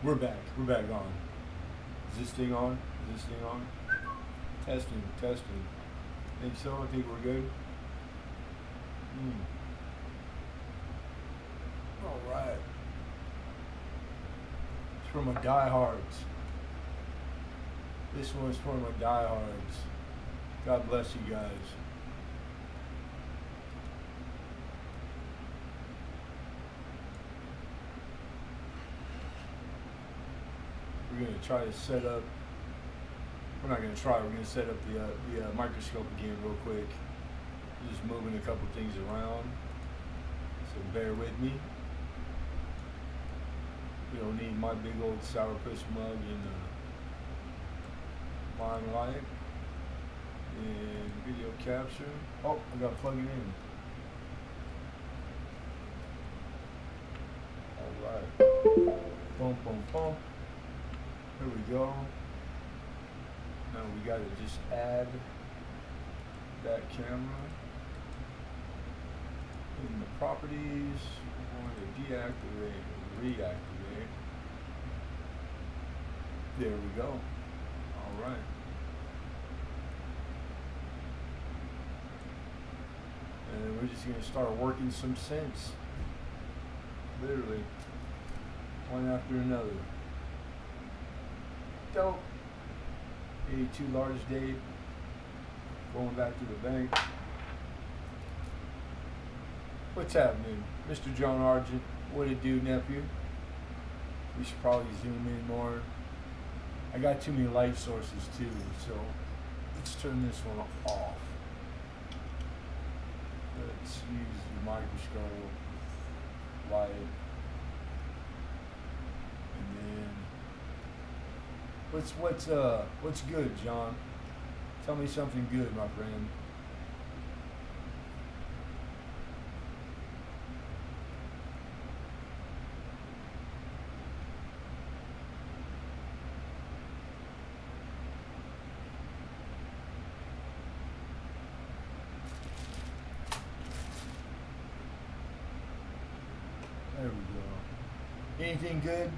We're back. We're back on. Is this thing on? Is this thing on? Testing, testing. Think so? I think we're good. All right. It's for my diehards. This one's for my diehards. God bless you guys. We're going to try to set up, we're not going to try, we're going to set up the microscope again real quick. Just moving a couple things around, so bear with me. We don't need my big old sourpuss mug in the limelight. And video capture. Oh, I got to plug it in. Alright. Boom, boom, boom. Here we go. Now we got to just add that camera in the properties. We're going to deactivate and reactivate. There we go. All right. And we're just going to start working some sense. Literally. One after another. Dope. 82 large date. Going back to the bank. What's happening? Mr. John Argent. What it do, nephew? We should probably zoom in more. I got too many light sources too, so let's turn this one off. Let's use the microscope light. And then what's good, John? Tell me something good, my friend. There we go. Anything good?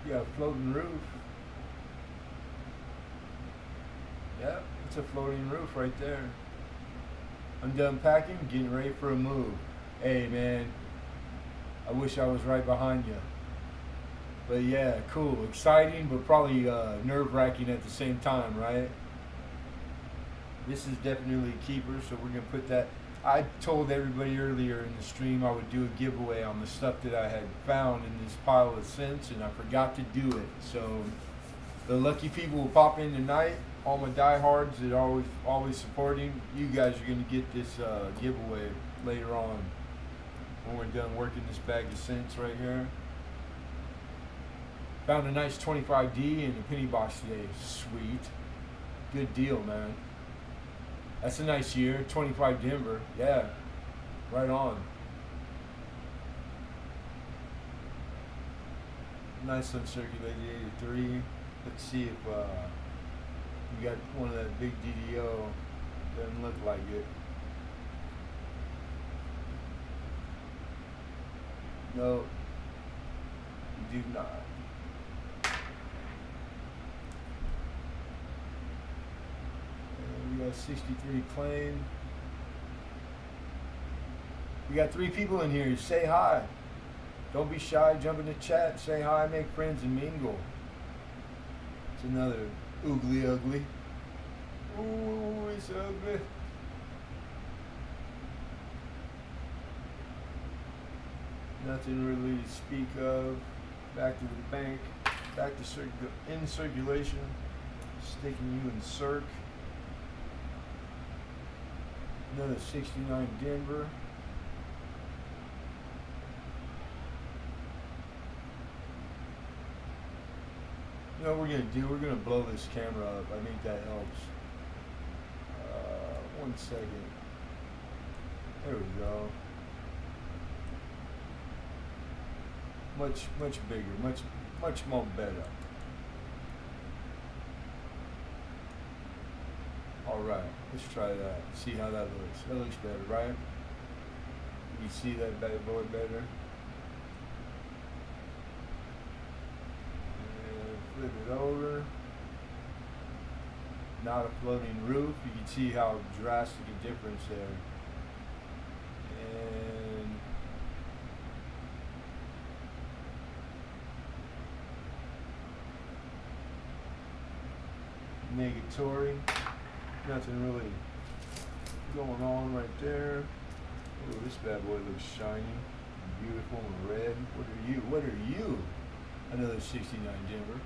You got a floating roof. Yeah, it's a floating roof right there. I'm done packing, getting ready for a move. Hey man, I wish I was right behind you. But yeah, cool, exciting, but probably nerve-wracking at the same time, right? This is definitely a keeper, so we're gonna put that. I told everybody earlier in the stream I would do a giveaway on the stuff that I had found in this pile of cents, and I forgot to do it. So the lucky people will pop in tonight. All my diehards that are always supporting, you guys are gonna get this giveaway later on when we're done working this bag of cents right here. Found a nice 25D in a penny box today. Sweet, good deal, man. That's a nice year. 25 Denver, yeah, right on. Nice uncirculated 83. Let's see if we got one of that big DDO. Doesn't look like it. No, we do not. And we got 63 claim. We got 3 people in here. Say hi. Don't be shy. Jump in the chat. Say hi. Make friends and mingle. It's another oogly ugly. Ooh, it's ugly. Nothing really to speak of. Back to the bank. Back to in circulation. Sticking you in circ. Another 69 Denver. You know what we're gonna do? We're gonna blow this camera up. I think that helps. 1 second. There we go. Much bigger, much more better. All right, let's try that. See how that looks. That looks better, right? You see that bad boy better? And flip it over. Not a floating roof. You can see how drastic a difference there. And negatory. Nothing really going on right there. Oh, this bad boy looks shiny, beautiful, and red. What are you? What are you? Another 69 Denver.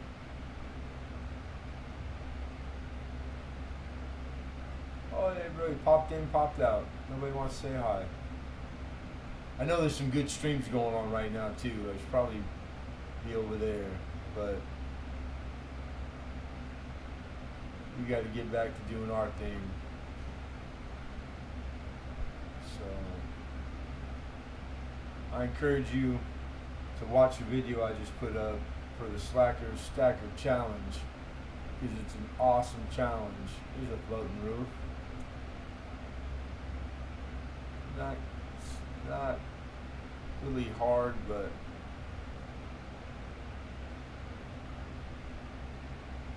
Oh, they really popped in, popped out. Nobody wants to say hi. I know there's some good streams going on right now too. I should probably be over there, but we got to get back to doing our thing. So I encourage you to watch the video I just put up for the Slacker Stacker Challenge, because it's an awesome challenge. There's a floating roof. Not really hard, but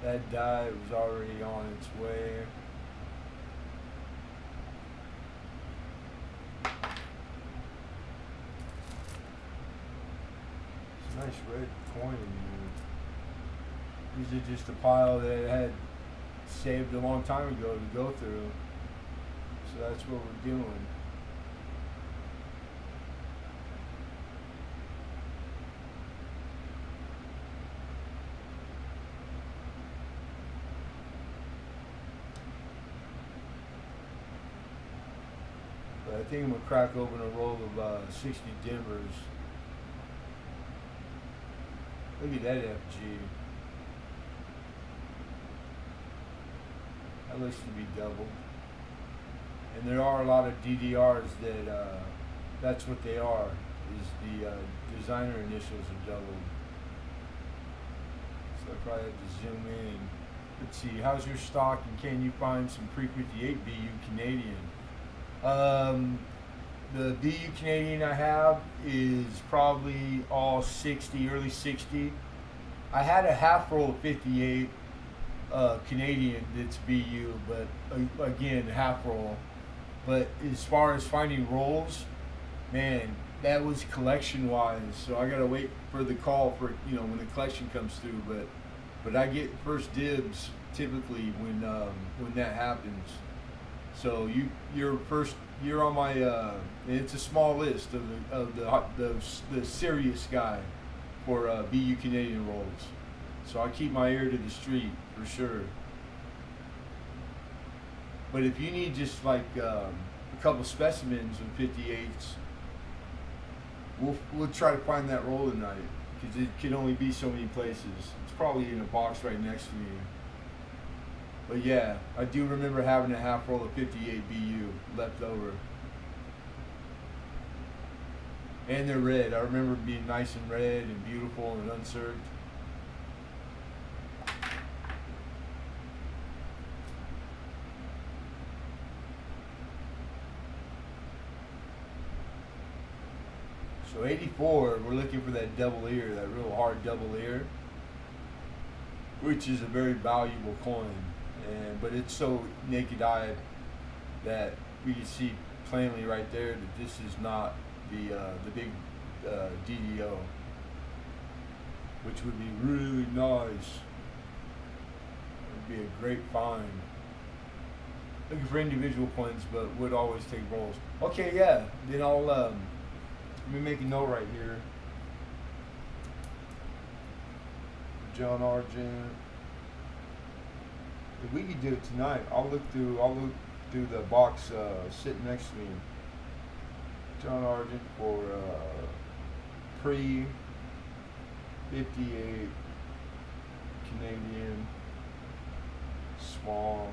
that die was already on its way. It's a nice red coin in here. These are just a pile that I had saved a long time ago to go through. So that's what we're doing. I think I'm going to crack open a roll of 60 Denvers. Look at that FG. That looks to be doubled. And there are a lot of DDRs that that's what they are, is the designer initials are doubled. So I probably have to zoom in. Let's see, how's your stock, and can you find some pre-58 BU Canadian? The BU Canadian I have is probably all 60, early 60. I had a half roll of 58 Canadian that's BU, but again, half roll. But as far as finding rolls, man, that was collection wise. So I gotta wait for the call for, you know, when the collection comes through. But I get first dibs typically when that happens. So you're on my it's a small list of the serious guy for BU Canadian rolls. So I keep my ear to the street for sure. But if you need just like a couple specimens of 58s, we'll try to find that roll tonight, because it can only be so many places. It's probably in a box right next to me. But yeah, I do remember having a half roll of 58 BU left over. And they're red. I remember being nice and red and beautiful and unserved. So 84, we're looking for that double ear, that real hard double ear, which is a very valuable coin. But it's so naked eyed that we can see plainly right there that this is not the big DDO, which would be really nice. It would be a great find. Looking for individual coins, but would always take rolls. Okay, yeah. Then I'll let me make a note right here. John Argent. If we could do it tonight, I'll look through the box sitting next to me. John Argent for pre 58 Canadian small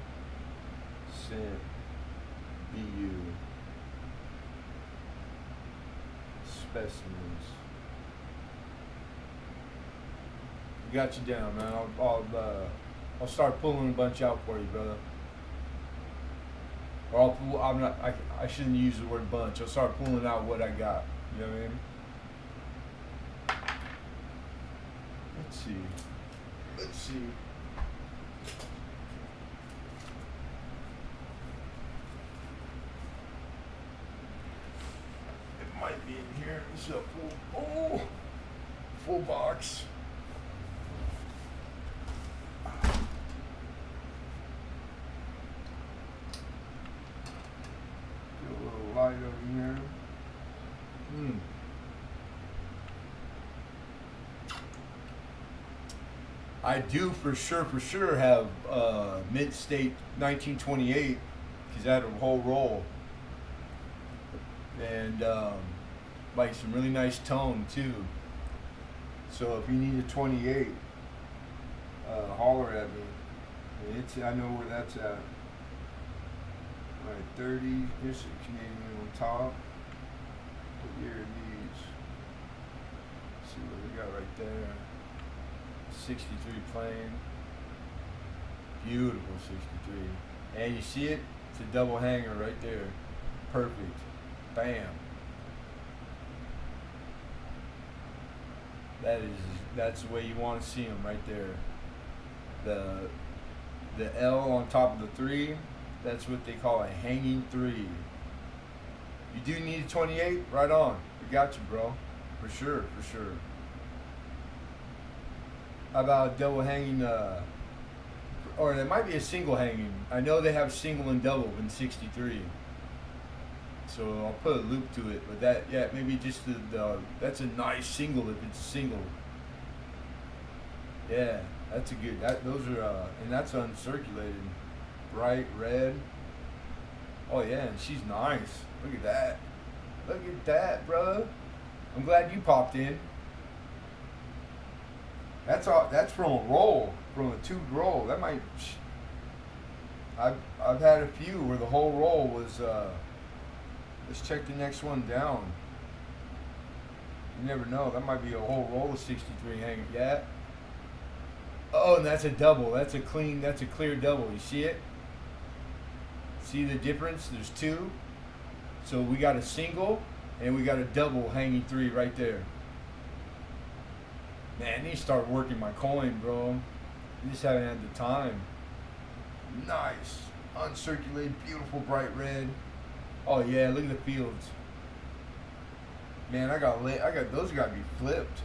cent BU specimens. Got you down, man. I'll start pulling a bunch out for you, brother. Or I'll pull, I'm not. I shouldn't use the word bunch. I'll start pulling out what I got. You know what I mean? Let's see. Let's see. It might be in here. This is a full box. Light over here. I do for sure have Mint State 1928 because I had a whole roll and like some really nice tone too. So if you need a 28, holler at me. I know where that's at. Alright, 30, here's the Canadian on top. What year are these? Let's see what we got right there. 63 plain. Beautiful 63. And you see it? It's a double hanger right there. Perfect. Bam. That's the way you want to see them right there. The L on top of the 3. That's what they call a hanging 3. You do need a 28? Right on. We got you, bro. For sure. How about a double hanging, or there might be a single hanging. I know they have single and double in 63. So I'll put a loop to it, but that, yeah, maybe just that's a nice single if it's single. Yeah, that's a good, those are, and that's uncirculated. Bright red. Oh yeah, and she's nice. Look at that. Look at that, brother. I'm glad you popped in. That's from a roll, from a tube roll. That might. I've had a few where the whole roll was. Let's check the next one down. You never know. That might be a whole roll of 63 hanging. Yeah. Oh, and that's a double. That's a clear double. You see it? See the difference? There's 2. So we got a single and we got a double hanging 3 right there. Man, I need to start working my coin, bro. I just haven't had the time. Nice. Uncirculated, beautiful bright red. Oh yeah, look at the fields. Man, I got those gotta be flipped.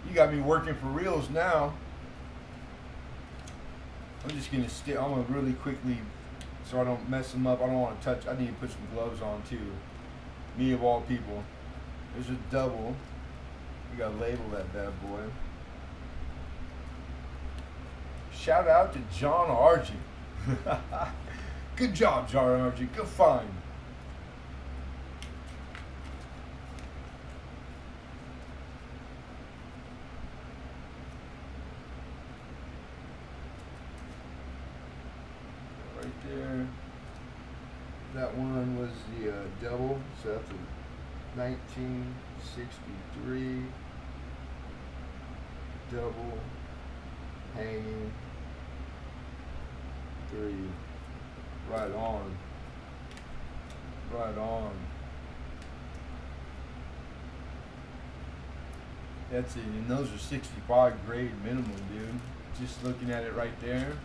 You got me working for reals now. I'm just gonna I'm gonna really quickly, so I don't mess them up. I don't want to touch. I need to put some gloves on too. Me of all people. There's a double. You gotta label that bad boy. Shout out to John Argent. Good job, John Argent. Good find. Right there. That one was the double, so that's a 1963 double hanging 3. Right on. Right on. That's it. And those are 65 grade minimum, dude. Just looking at it right there.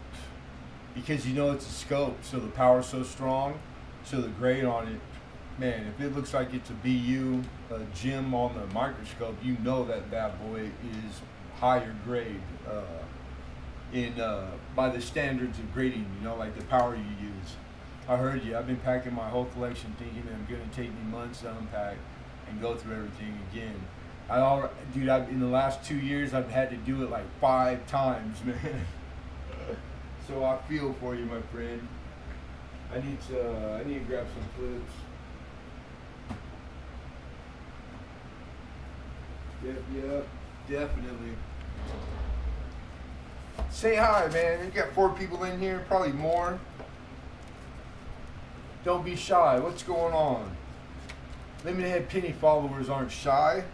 Because you know it's a scope, so the power's so strong, so the grade on it, man, if it looks like it's a BU, a gem on the microscope, you know that bad boy is higher grade by the standards of grading, you know, like the power you use. I heard you. I've been packing my whole collection thinking that I'm going to take me months to unpack and go through everything again. Dude, in the last 2 years, I've had to do it like 5 times, man. So I feel for you, my friend. I need to grab some flips. Yep, definitely. Say hi, man. We got 4 people in here, probably more. Don't be shy. What's going on? Lemonhead penny followers aren't shy.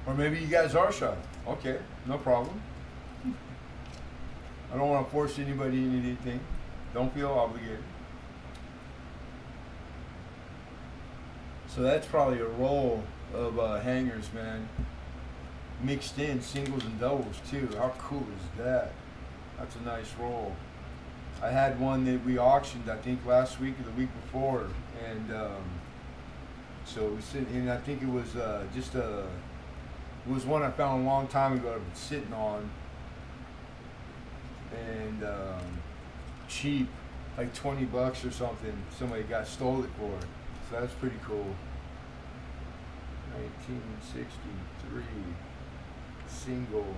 Or maybe you guys are shy. Okay, no problem. I don't want to force anybody into anything. Don't feel obligated. So that's probably a roll of hangers, man. Mixed in singles and doubles too. How cool is that? That's a nice roll. I had one that we auctioned, I think last week or the week before, and so we sit. And I think it was it was one I found a long time ago. I've been sitting on, and cheap, like $20 or something. Somebody stole it for. So that's pretty cool. 1963 single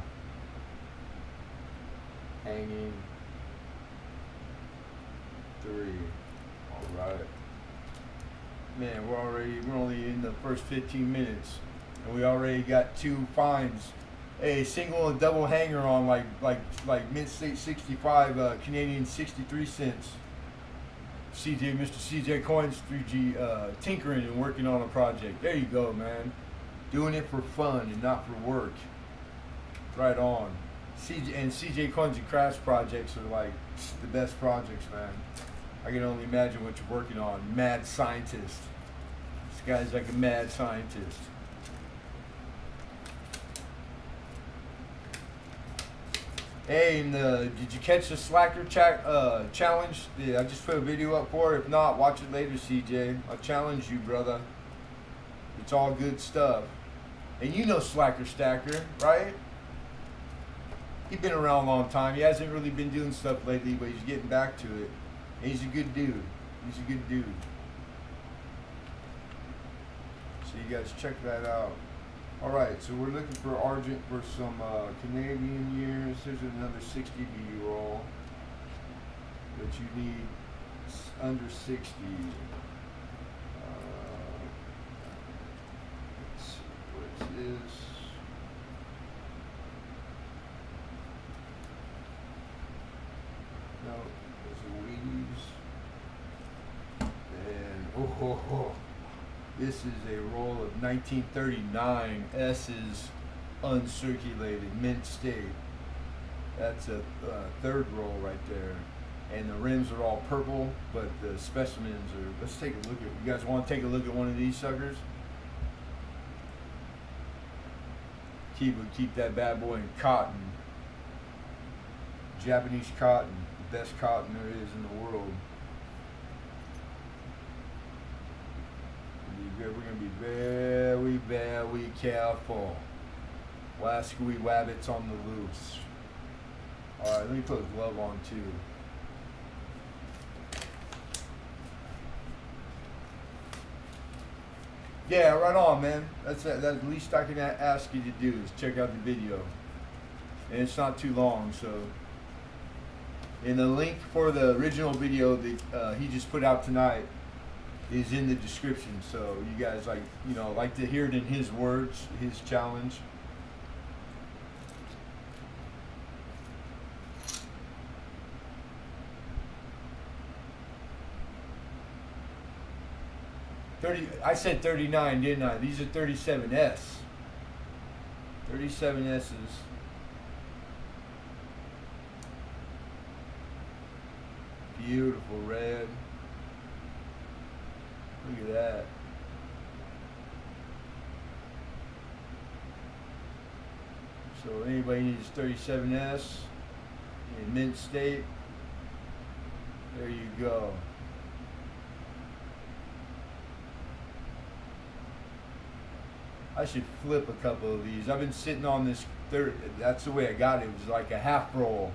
hanging 3. All right, man. We're only in the first 15 minutes, and we already got 2 finds. A single and double hanger on like Mint State 65 Canadian 63 cents. CJ, Mr. CJ Coins 3G tinkering and working on a project. There you go, man. Doing it for fun and not for work. Right on. CJ Coins and Crafts projects are like the best projects, man. I can only imagine what you're working on. Mad scientist. This guy's like a mad scientist. Hey, and did you catch the Slacker challenge? Yeah, I just put a video up for it. If not, watch it later, CJ. I'll challenge you, brother. It's all good stuff. And you know Slacker Stacker, right? He's been around a long time. He hasn't really been doing stuff lately, but he's getting back to it. And he's a good dude. He's a good dude. So you guys check that out. Alright, so we're looking for Argent for some Canadian years. There's another 60 B roll. But you need under 60. Let's see what it is. No, there's a Wheaties. And this is a roll of 1939 S's uncirculated, mint state. That's a 3rd roll right there. And the rims are all purple, but the specimens are, let's take a look at, you guys want to take a look at one of these suckers? Keep that bad boy in cotton. Japanese cotton, the best cotton there is in the world. We're going to be very, very careful. Wascally wabbits on the loose. Alright, let me put a glove on too. Yeah, right on, man. That's the least I can ask you to do is check out the video. And it's not too long, so. And the link for the original video that he just put out tonight is in the description, so you guys like to hear it in his words, his challenge. I said 39, didn't I? These are 37S. 37S's. Beautiful red. Look at that. So anybody needs 37S in mint state, there you go. I should flip a couple of these. I've been sitting on this third, that's the way I got it. It was like a half roll,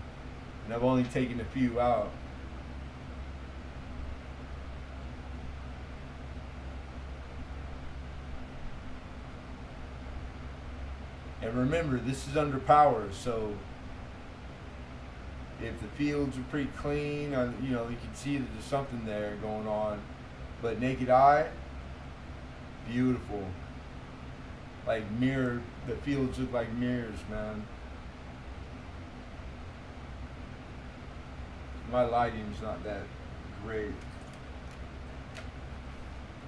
and I've only taken a few out. And remember, this is under power, so if the fields are pretty clean, you know, you can see that there's something there going on. But naked eye, beautiful. Like mirror, the fields look like mirrors, man. My lighting's not that great.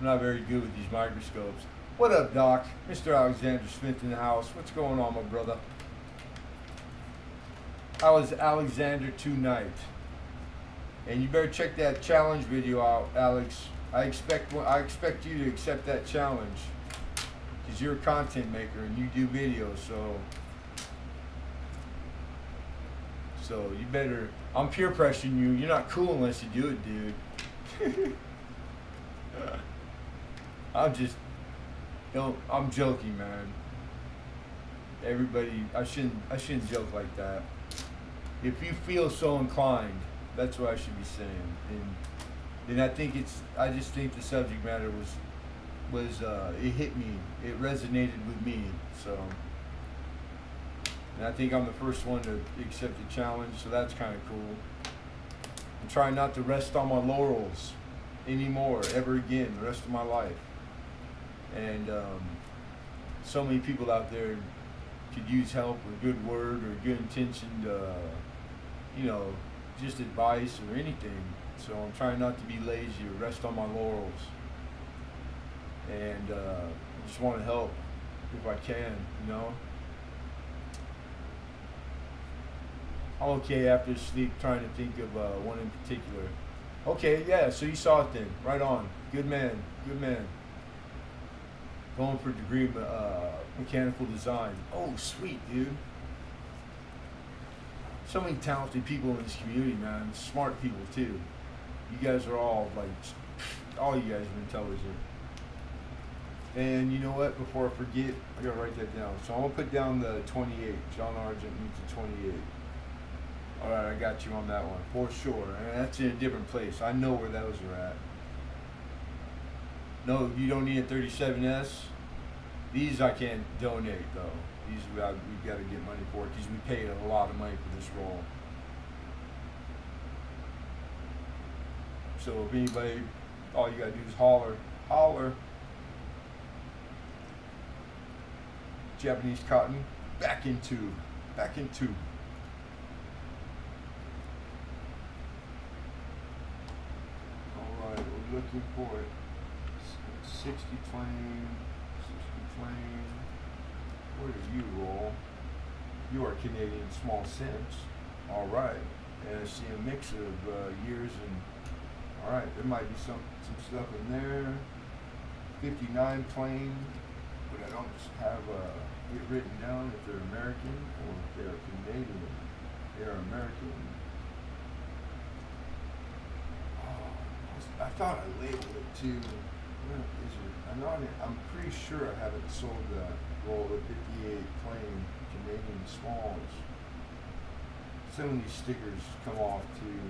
I'm not very good with these microscopes. What up, Doc? Mr. Alexander Smith in the house. What's going on, my brother? How was Alexander tonight? And you better check that challenge video out, Alex. I expect you to accept that challenge, because you're a content maker and you do videos, so you better. I'm peer pressuring you. You're not cool unless you do it, dude. I'm joking, man. Everybody, I shouldn't joke like that. If you feel so inclined, that's what I should be saying. And then I just think the subject matter was it hit me. It resonated with me. So, and I think I'm the first one to accept the challenge. So that's kind of cool. I'm trying not to rest on my laurels anymore, ever again, the rest of my life. And so many people out there could use help or good word or good intentioned, you know, just advice or anything. So I'm trying not to be lazy or rest on my laurels. And I just want to help if I can, you know. I'm okay after sleep trying to think of one in particular. Okay, yeah, so you saw it then. Right on. Good man, good man. Going for a degree of mechanical design. Oh, sweet, dude. So many talented people in this community, man. Smart people, too. You guys are all, like, all you guys are intelligent. And you know what? Before I forget, I gotta write that down. So I'm gonna put down the 28. John Argent needs a 28. All right, I got you on that one, for sure. And that's in a different place. I know where those are at. No, you don't need a 37S. These I can't donate, though. These we got to get money for, because we paid a lot of money for this roll. So if anybody, all you got to do is holler. Holler. Japanese cotton, back into. All right, we're looking for it. 60 plane. Where do you roll? You are Canadian small cents. All right, and I see a mix of years and. All right, there might be some stuff in there. 59 plane, but I don't have it written down if they're American or if they're Canadian. They are American. Oh, I thought I labeled it too. Where is it? I'm pretty sure I haven't sold that roll of 58 plain Canadian smalls. Some of these stickers come off too.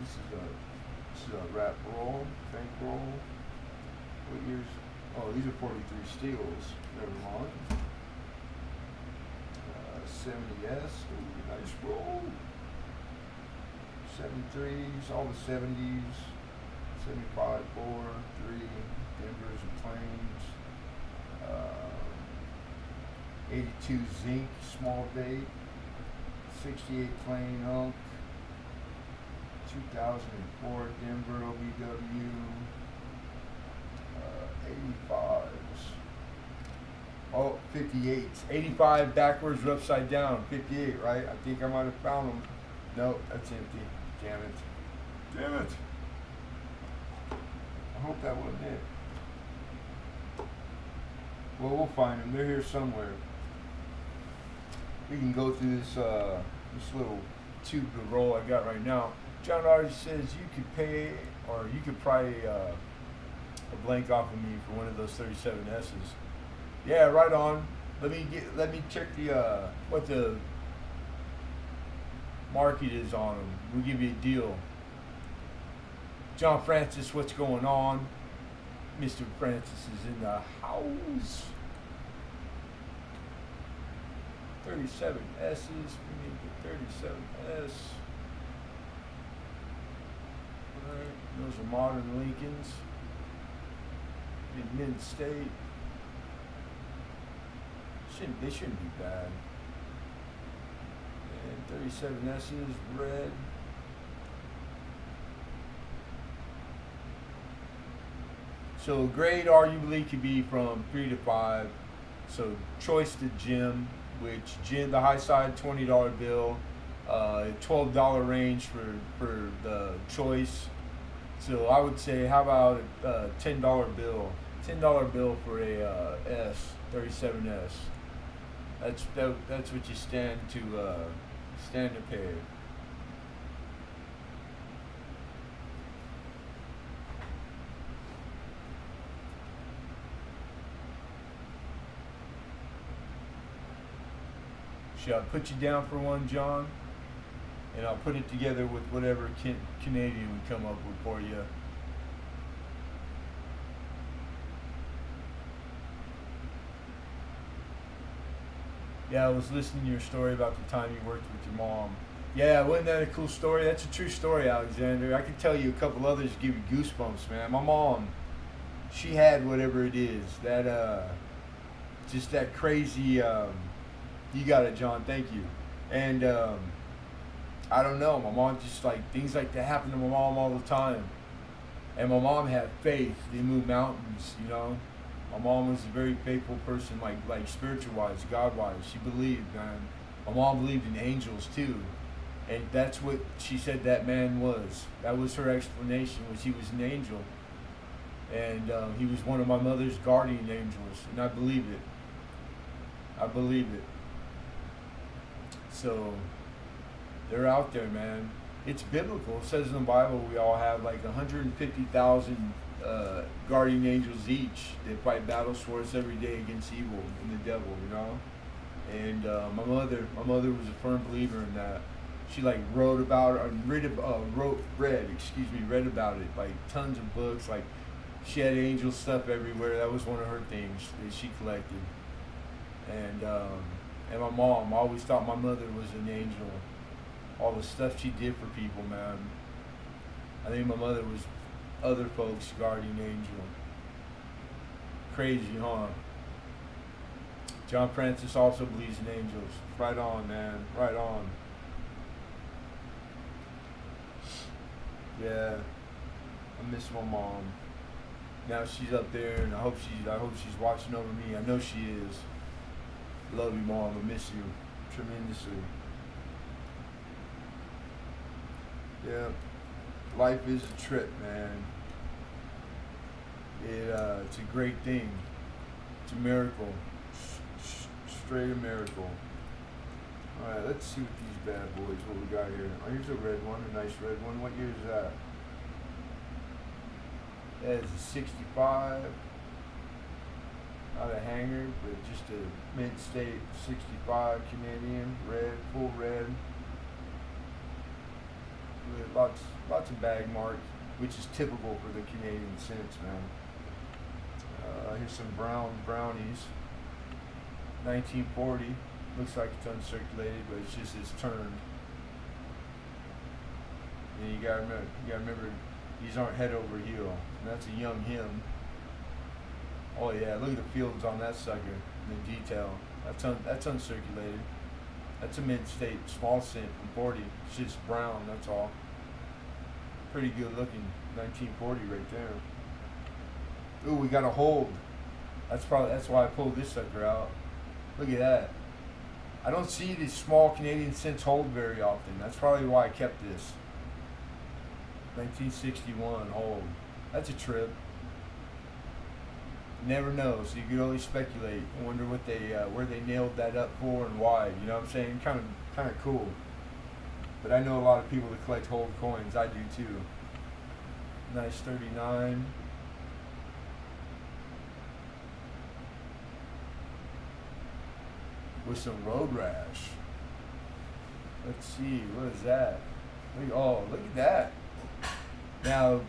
This is a wrap roll, bank roll. What years? Oh, these are 43 steels. Never mind. 70S, ooh, nice roll. 73s, all the 70s. 75, 4, 3, Denvers and Plains. 82 zinc, small date. 68 plain oak. 2004 Denver OBW. 85s. Oh, 58s. 85 backwards or upside down. 58, right? I think I might have found them. Nope, that's empty. Damn it. Damn it. I hope that wasn't it. Well, we'll find them. They're here somewhere. We can go through this this little tube to roll I got right now. John already says you could pay, or you could probably a blank off of me for one of those 37S's. Yeah, right on. Let me check the what the market is on them. We'll give you a deal. John Francis, what's going on? Mr. Francis is in the house. 37 S's. We need the 37S. Alright, those are modern Lincolns. In mid-state. They shouldn't be bad. And 37 S's, red. So grade arguably could be from 3 to 5. So choice to gem, which gem, the high side $20 bill, $12 range for the choice. So I would say, how about a $10 bill? $10 bill for a S, 37S. That's what you stand to pay. Should I put you down for one, John? And I'll put it together with whatever Canadian we come up with for you. Yeah, I was listening to your story about the time you worked with your mom. Yeah, wasn't that a cool story? That's a true story, Alexander. I could tell you a couple others to give you goosebumps, man. My mom, she had whatever it is. That, just that crazy, you got it, John, thank you. And, I don't know, my mom just things like that happen to my mom all the time. And my mom had faith. They moved mountains, you know. My mom was a very faithful person, like spiritual-wise, God-wise. She believed, man. My mom believed in angels too, and that's what she said that man was. That was her explanation, was he was an angel, and he was one of my mother's guardian angels, and I believe it. I believe it. So they're out there, man. It's biblical. It says in the Bible we all have like 150,000 guardian angels each. They fight battles for us every day against evil and the devil, you know. And my mother was a firm believer in that. She read about it, like tons of books. Like she had angel stuff everywhere. That was one of her things that she collected. And my mom, I always thought my mother was an angel. All the stuff she did for people, man. I think my mother was other folks' guardian angel. Crazy, huh? John Francis also believes in angels. Right on, man. Right on. Yeah, I miss my mom. Now she's up there, and I hope she's watching over me. I know she is. Love you, Mom. I miss you tremendously. Yeah, life is a trip, man. It's a great thing. It's a miracle. Straight a miracle. Alright, let's see what these bad boys, what we got here. Oh, here's a red one, a nice red one. What year is that? That is a 65. Not a hanger, but just a mid-state 65 Canadian, red, full red. With lots of bag mark, which is typical for the Canadian cents, man. Here's some brownies. 1940. Looks like it's uncirculated, but it's just turned. And you gotta remember, these aren't head over heel. And that's a young him. Oh yeah, look at the fields on that sucker. The detail. That's uncirculated. That's a mid-state small cent from 40. It's just brown. That's all. Pretty good looking. 1940 right there. Ooh, we got a hold. That's why I pulled this sucker out. Look at that. I don't see these small Canadian cents hold very often. That's probably why I kept this. 1961 hold. That's a trip. Never know, so you could only speculate. I wonder what where they nailed that up for and why. You know what I'm saying? Kind of cool. But I know a lot of people that collect hold coins. I do too. Nice 39. With some road rash. Let's see, what is that? Look at that. Now,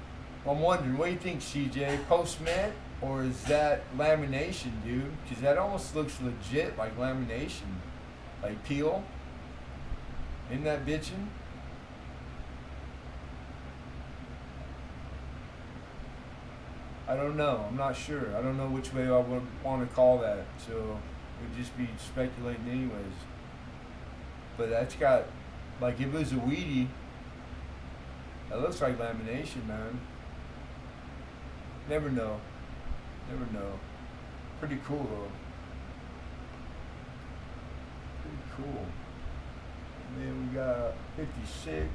I'm wondering, what do you think, CJ? Post-mint, or is that lamination, dude? Because that almost looks legit like lamination. Like peel. Isn't that bitchin'? I don't know. I'm not sure. I don't know which way I would want to call that. So we'd just be speculating anyways. But that's got, like, if it was a weedy, that looks like lamination, man. Never know. Never know. Pretty cool though. Pretty cool. And then we got 56.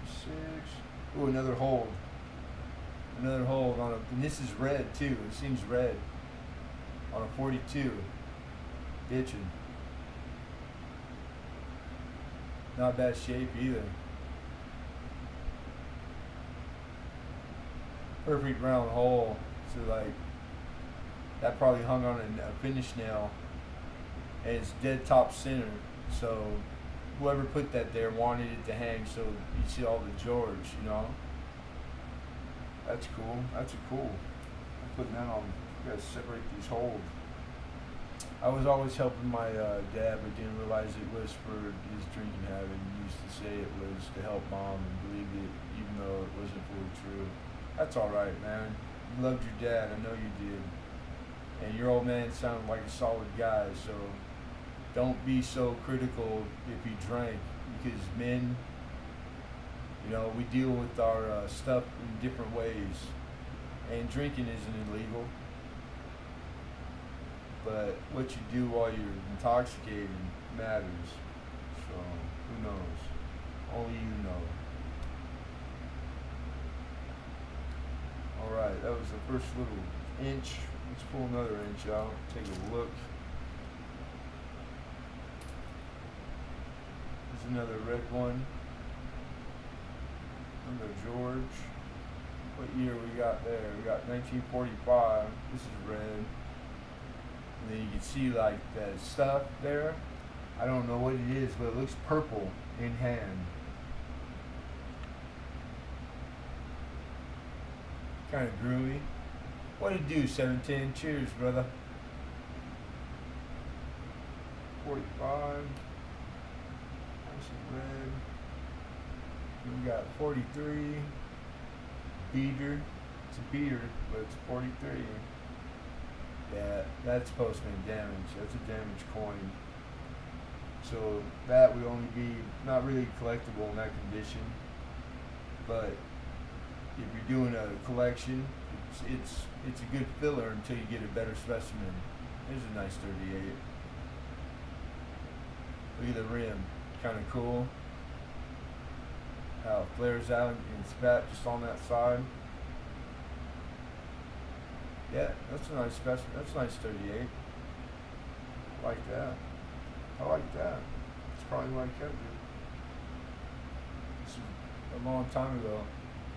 56. Ooh, another hold. Another hold on a, and this is red too. It seems red. On a 42. Bitchin'. Not bad shape either. Perfect round hole. So like, that probably hung on a finish nail. And it's dead top center. So whoever put that there wanted it to hang so you see all the George, you know? That's cool. That's a cool. I'm putting that on. You gotta separate these holes. I was always helping my dad, but didn't realize it was for his drinking habit. He used to say it was to help mom and believed it, even though it wasn't fully true. That's alright, man. You loved your dad. I know you did. And your old man sounded like a solid guy, so don't be so critical if he drank, because men, you know, we deal with our stuff in different ways, and drinking isn't illegal, but what you do while you're intoxicated matters. So who knows? Only you know. All right, that was the first little inch. Let's pull another inch out. Take a look. There's another red one. Another George. What year we got there? We got 1945. This is red. And then you can see like that stuff there. I don't know what it is, but it looks purple in hand. Kind of groovy. What it do, 710? Cheers, brother. 45. Nice and red. We got 43. Beater. It's a beater, but it's 43. Yeah, that's postman damage. That's a damaged coin. So that would only be not really collectible in that condition. But if you're doing a collection, it's a good filler until you get a better specimen. There's a nice 38. Look at the rim, kind of cool. How it flares out and it's fat just on that side. Yeah, that's a nice specimen. That's a nice 38. I like that. I like that. It's probably why I kept it. This is a long time ago.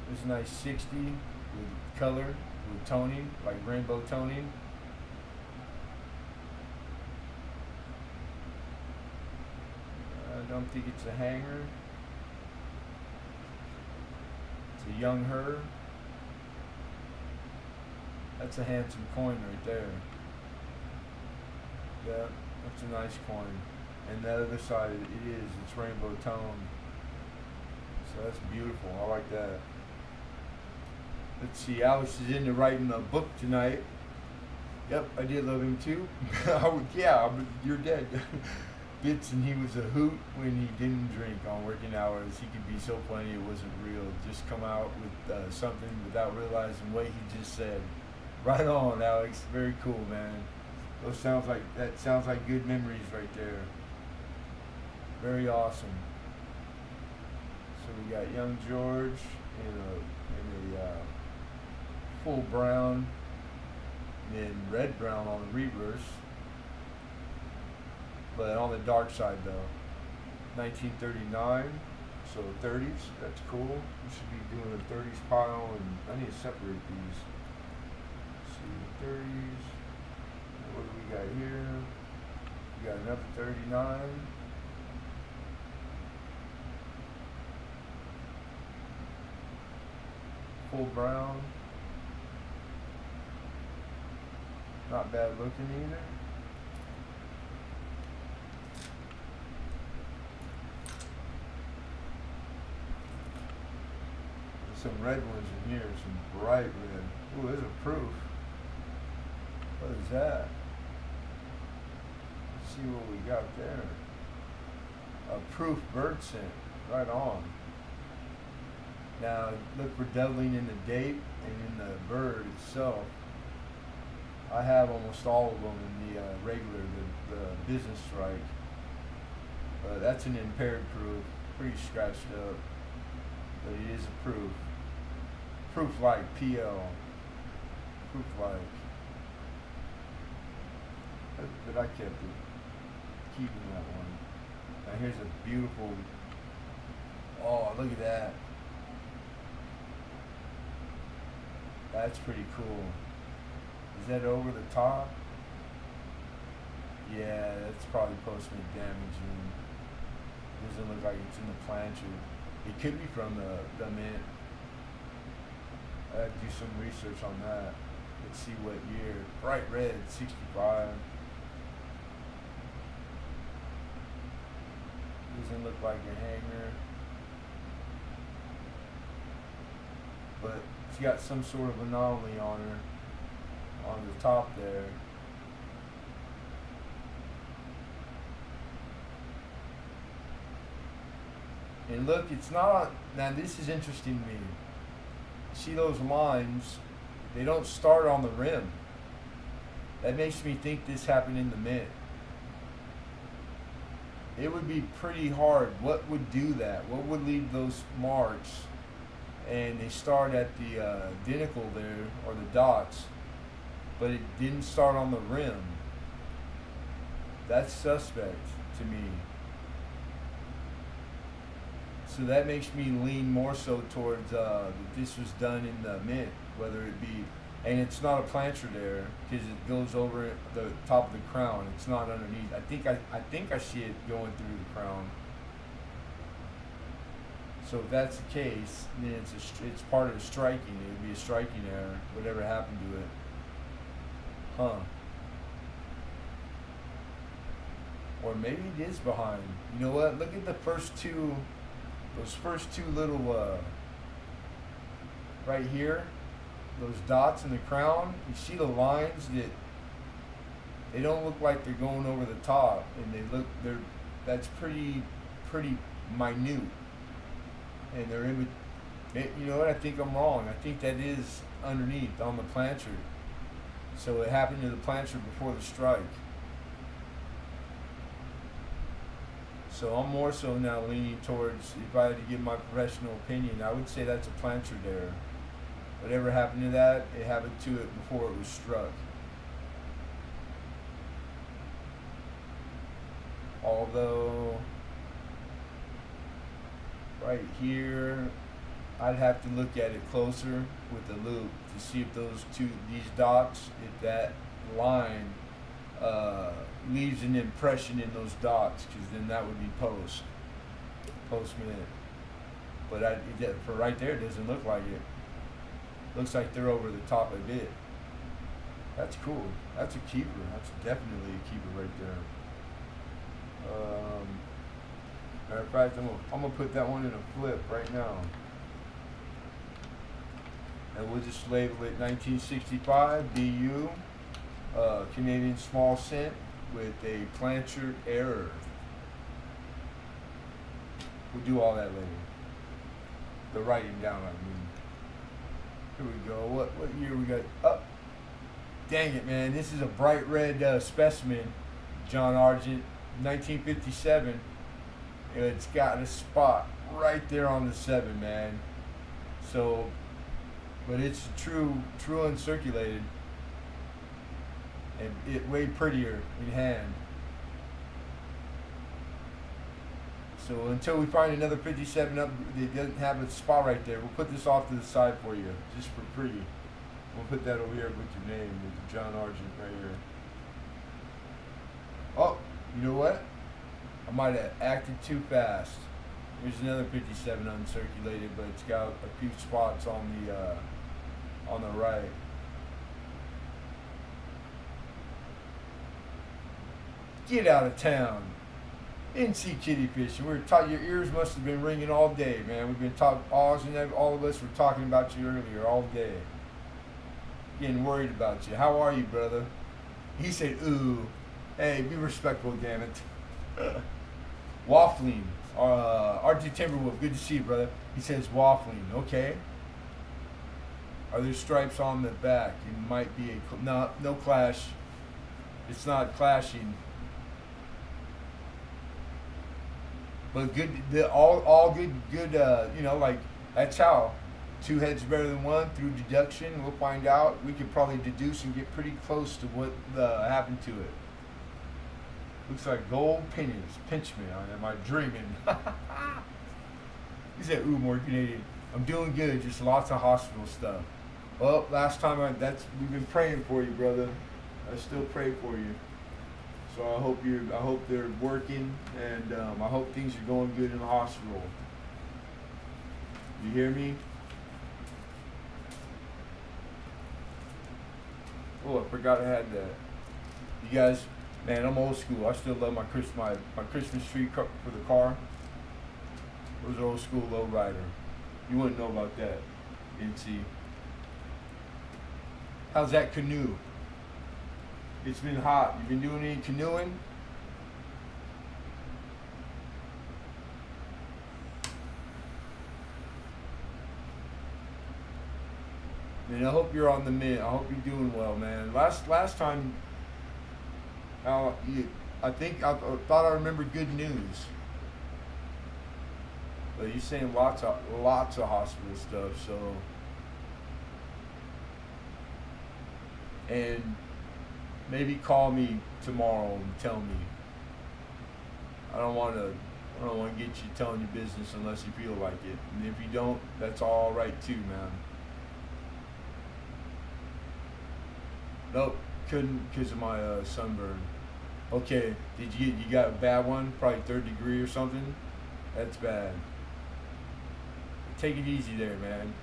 This is a nice 60 with color, with toning, like rainbow toning. I don't think it's a hanger. It's a young her. That's a handsome coin right there. Yeah, that's a nice coin. And the other side, it's rainbow tone. So that's beautiful. I like that. Let's see, Alex is into writing a book tonight. Yep, I did love him too. You're dead. Bits, and he was a hoot when he didn't drink on working hours. He could be so funny it wasn't real. Just come out with something without realizing what he just said. Right on, Alex. Very cool, man. That sounds like good memories right there. Very awesome. So we got young George in a full brown, and then red brown on the reverse, but on the dark side though. 1939, so 30s. That's cool. We should be doing a 30s pile, and I need to separate these. See, 30s. What do we got here? We got another 39. Full brown. Not bad looking either. some red ones in here, some bright red. Ooh, there's a proof. What is that? Let's see what we got there. A proof bird scent. Right on. Now look for doubling in the date and in the bird itself. I have almost all of them in the regular, the business strike. That's an impaired proof, pretty scratched up, but it is a proof. Proof like PL. Proof like. But I kept it. Keeping that one. Now here's a beautiful. Oh, look at that. That's pretty cool. Is that over the top? Yeah, that's probably post-mint damaging. Doesn't look like it's in the plancher. It could be from the mint. I'd do some research on that. Let's see what year. Bright red, 65. Doesn't look like a hanger. But it's got some sort of anomaly on her, on the top there. And look, it's not, now this is interesting to me. See those lines, they don't start on the rim. That makes me think this happened in the mint. It would be pretty hard. What would do that? What would leave those marks? And they start at the identical there, or the dots, but it didn't start on the rim. That's suspect to me. So that makes me lean more so towards that this was done in the mint, whether it be, and it's not a plancher there because it goes over the top of the crown. It's not underneath. I think I see it going through the crown. So if that's the case, then it's part of the striking. It would be a striking error, whatever happened to it. Huh. Or maybe it is behind. You know what? Look at the first two, those first two little, right here, those dots in the crown. You see the lines that, they don't look like they're going over the top, and that's pretty minute. And they're in, you know what, I think I'm wrong. I think that is underneath on the plancher. So it happened to the plancher before the strike. So I'm more so now leaning towards, if I had to give my professional opinion, I would say that's a plancher error. Whatever happened to that, it happened to it before it was struck. Although, right here, I'd have to look at it closer with the loop to see if these dots, if that line leaves an impression in those dots, because then that would be post mint. But for right there, it doesn't look like it. Looks like they're over the top a bit. That's cool. That's a keeper. That's definitely a keeper right there. Matter of fact, I'm gonna put that one in a flip right now, and we'll just label it 1965 BU, Canadian small cent with a plancher error. We'll do all that later. The writing down, I mean. Here we go. What year we got? Oh, dang it, man! This is a bright red specimen, John Argent, 1957. It's got a spot right there on the 7, man. So, but it's true uncirculated, and it way prettier in hand. So until we find another 57 up that doesn't have a spot right there, we'll put this off to the side for you, just for free. We'll put that over here with your name, with John Argent right here. Oh, you know what? I might have acted too fast. Here's another 57 uncirculated, but it's got a few spots on the right. Get out of town. NC kitty fishing. We were taught your ears must have been ringing all day, man. We've been taught all of us were talking about you earlier all day. Getting worried about you. How are you, brother? He said, ooh. Hey, be respectful, damn it. Waffling. RT Timberwolf, good to see you, brother. He says waffling. Okay. Are there stripes on the back? It might be a no clash. It's not clashing. But good, all good. You know, like that's how. Two heads better than one through deduction. We'll find out. We could probably deduce and get pretty close to what happened to it. Looks like gold pennies. Pinch me. Am I dreaming? He said, ooh, more Canadian. I'm doing good. Just lots of hospital stuff. Well, last time we've been praying for you, brother. I still pray for you. So I hope they're working, and I hope things are going good in the hospital. You hear me? Oh, I forgot I had that. You guys, man, I'm old school. I still love my Christmas tree for the car. Those are old school lowrider. You wouldn't know about that, NC. How's that canoe? It's been hot. You been doing any canoeing? Man, I hope you're on the mend. I hope you're doing well, man. Last time, I thought I remembered good news. But you're saying lots of hospital stuff, so. And maybe call me tomorrow and tell me. I don't want to get you telling your business unless you feel like it. And if you don't, that's all right too, man. Nope, couldn't because of my sunburn. Okay, you got a bad one? Probably 3rd degree or something? That's bad. Take it easy there, man.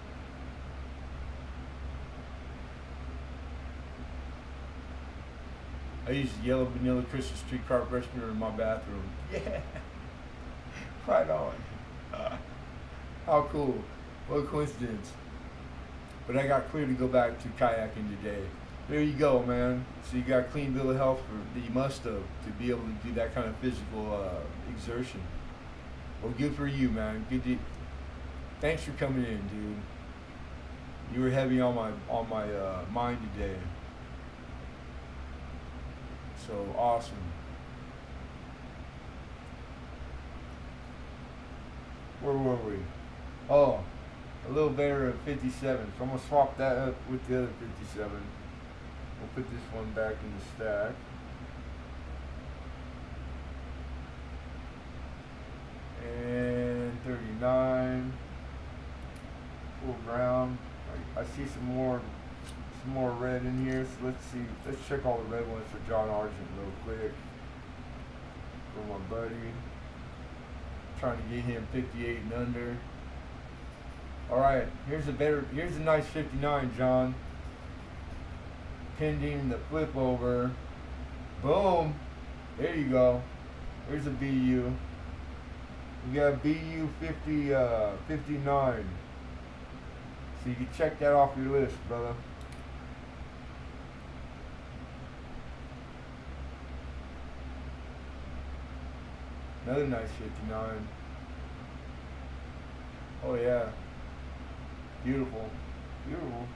I use yellow vanilla Christmas tree carpet freshener in my bathroom. Yeah, right on. How cool. What a coincidence. But I got clear to go back to kayaking today. There you go, man. So you got a clean bill of health that you must have to be able to do that kind of physical exertion. Well, good for you, man. Thanks for coming in, dude. You were heavy on my mind today. So awesome. Where were we? Oh, a little better at 57. So I'm gonna swap that up with the other 57. We'll put this one back in the stack. And 39. Full ground. I see some more red in here. So let's see. Let's check all the red ones for John Argent real quick. For my buddy. Trying to get him 58 and under. All right. Here's a nice 59, John. Pending the flip over. Boom. There you go. There's a BU. We got BU 59. So you can check that off your list, brother. Another nice 59. Oh yeah. Beautiful. Beautiful.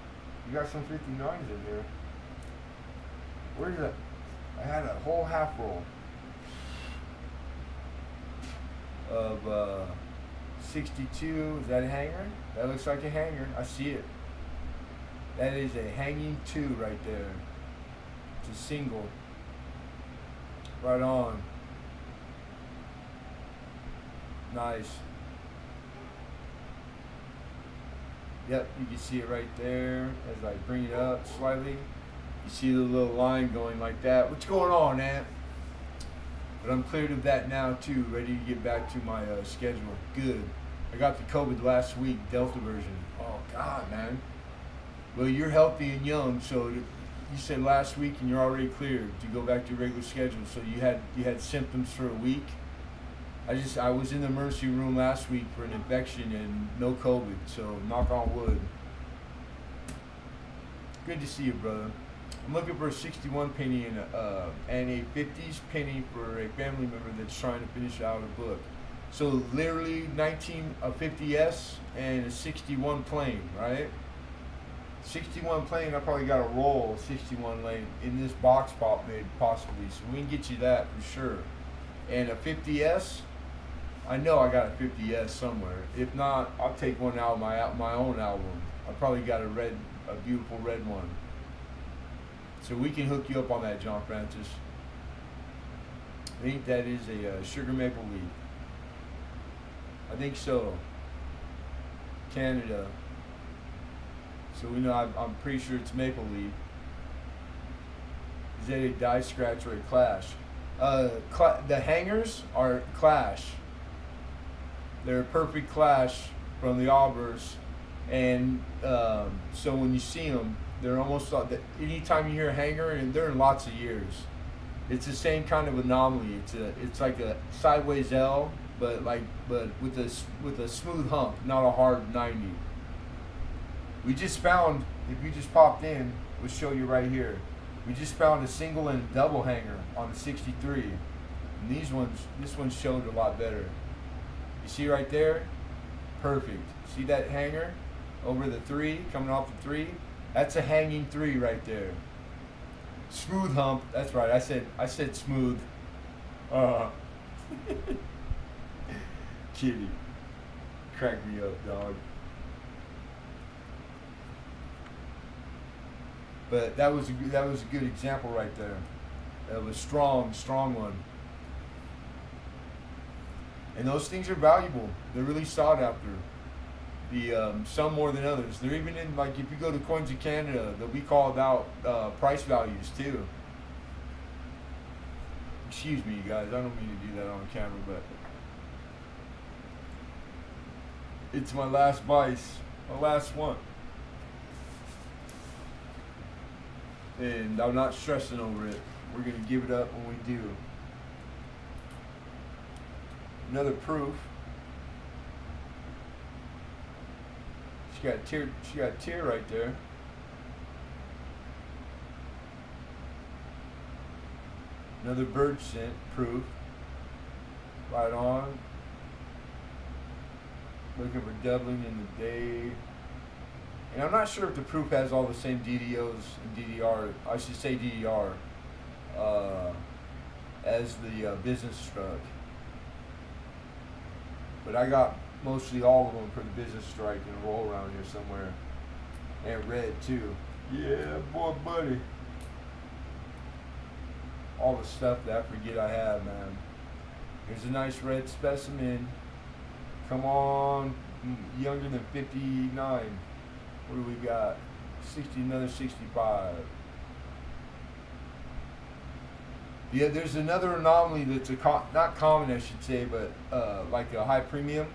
You got some 59s in there. Where's that? I had a whole half roll of 62. Is that a hanger? That looks like a hanger. I see it. That is a hanging 2 right there. It's a single. Right on. Nice. Yep, you can see it right there as I bring it up slightly. You see the little line going like that. What's going on, Ant? But I'm cleared of that now too, ready to get back to my schedule. Good. I got the COVID last week, Delta version. Oh God, man. Well, you're healthy and young, so you said last week and you're already cleared to go back to your regular schedule. So you had symptoms for a week. I was in the emergency room last week for an infection and no COVID, so knock on wood. Good to see you, brother. I'm looking for a 61 penny and a 50s penny for a family member that's trying to finish out a book. So literally 19 a 50s and a 61 plain, right? 61 plain, I probably got a roll of 61 lane in this box pop maybe possibly, so we can get you that for sure. And a 50s, I know I got a 50s somewhere. If not, I'll take one out of my own album. I probably got a beautiful red one. So we can hook you up on that, John Francis. I think that is a sugar maple leaf. I think so. Canada. So we know, I'm pretty sure it's maple leaf. Is that a die scratch or a clash? The hangers are clash. They're a perfect clash from the aubers, and so when you see them, they're almost like anytime you hear a hanger, and they're in lots of years. It's the same kind of anomaly. It's like a sideways L, but with a smooth hump, not a hard 90. We just found, if you just popped in, we'll show you right here. We just found a single and a double hanger on the 63. And this one showed a lot better. You see right there? Perfect. See that hanger over the 3, coming off the 3? That's a hanging 3 right there. Smooth hump. That's right. I said smooth. Kitty. Crack me up, dog. But that was a good example right there of a strong one. And those things are valuable. They're really sought after. Some more than others. They're even in, like, if you go to Coins of Canada, they'll be called out price values too. Excuse me, you guys. I don't mean to do that on camera, but it's my last vice, my last one. And I'm not stressing over it. We're going to give it up when we do. Another proof. She got a tear right there. Another bird scent proof. Right on. Looking for doubling in the day. And I'm not sure if the proof has all the same DDOs and DDR, I should say DDR, as the business strike. But I got mostly all of them for the business strike and roll around here somewhere. And red too. Yeah, boy, buddy. All the stuff that I forget I have, man. Here's a nice red specimen. Come on, younger than 59. What do we got? 60, another 65. Yeah, there's another anomaly that's not common, I should say, but like a high premium.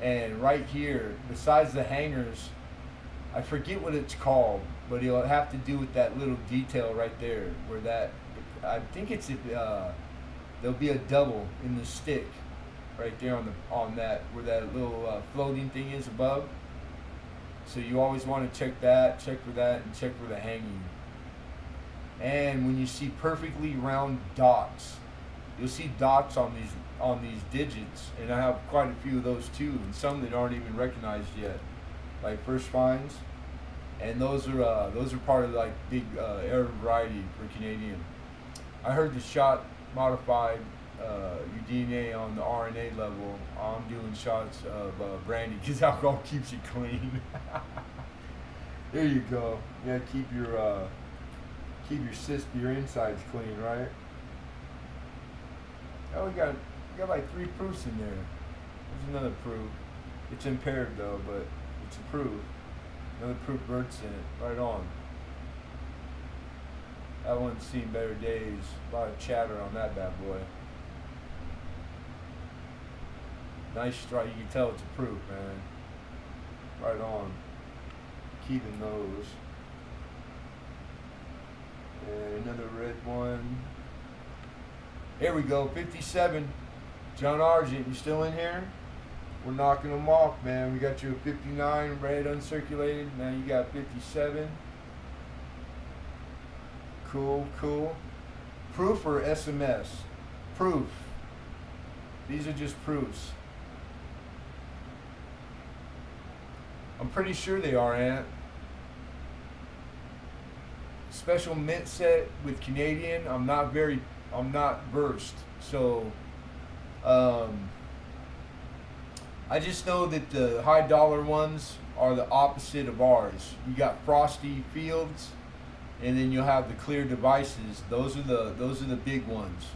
And right here, besides the hangers, I forget what it's called, but it'll have to do with that little detail right there, where that, I think it's there'll be a double in the stick, right there on that where that little floating thing is above. So you always want to check that, check for that, and check for the hanging. And when you see perfectly round dots, you'll see dots on these digits, and I have quite a few of those too, and some that aren't even recognized yet, like first finds. And those are part of like big Arab variety for Canadian. I heard the shot modified your DNA on the RNA level. I'm doing shots of brandy because alcohol keeps you clean. There you go. Yeah, keep your your insides clean, right? Oh, we got like 3 proofs in there. There's another proof. It's impaired though, but it's a proof. Another proof bird's in it. Right on. That one's seen better days. A lot of chatter on that bad boy. Nice strike. You can tell it's a proof, man. Right on. Keeping those. And another red one. Here we go. 57. John Argent, you still in here? We're knocking them off, man. We got you a 59 red uncirculated. Now you got 57. Cool, cool. Proof or SMS? Proof. These are just proofs. I'm pretty sure they are, Ant. Special mint set with Canadian. I'm not versed. So, I just know that the high dollar ones are the opposite of ours. You got frosty fields, and then you'll have the clear devices. Those are the big ones.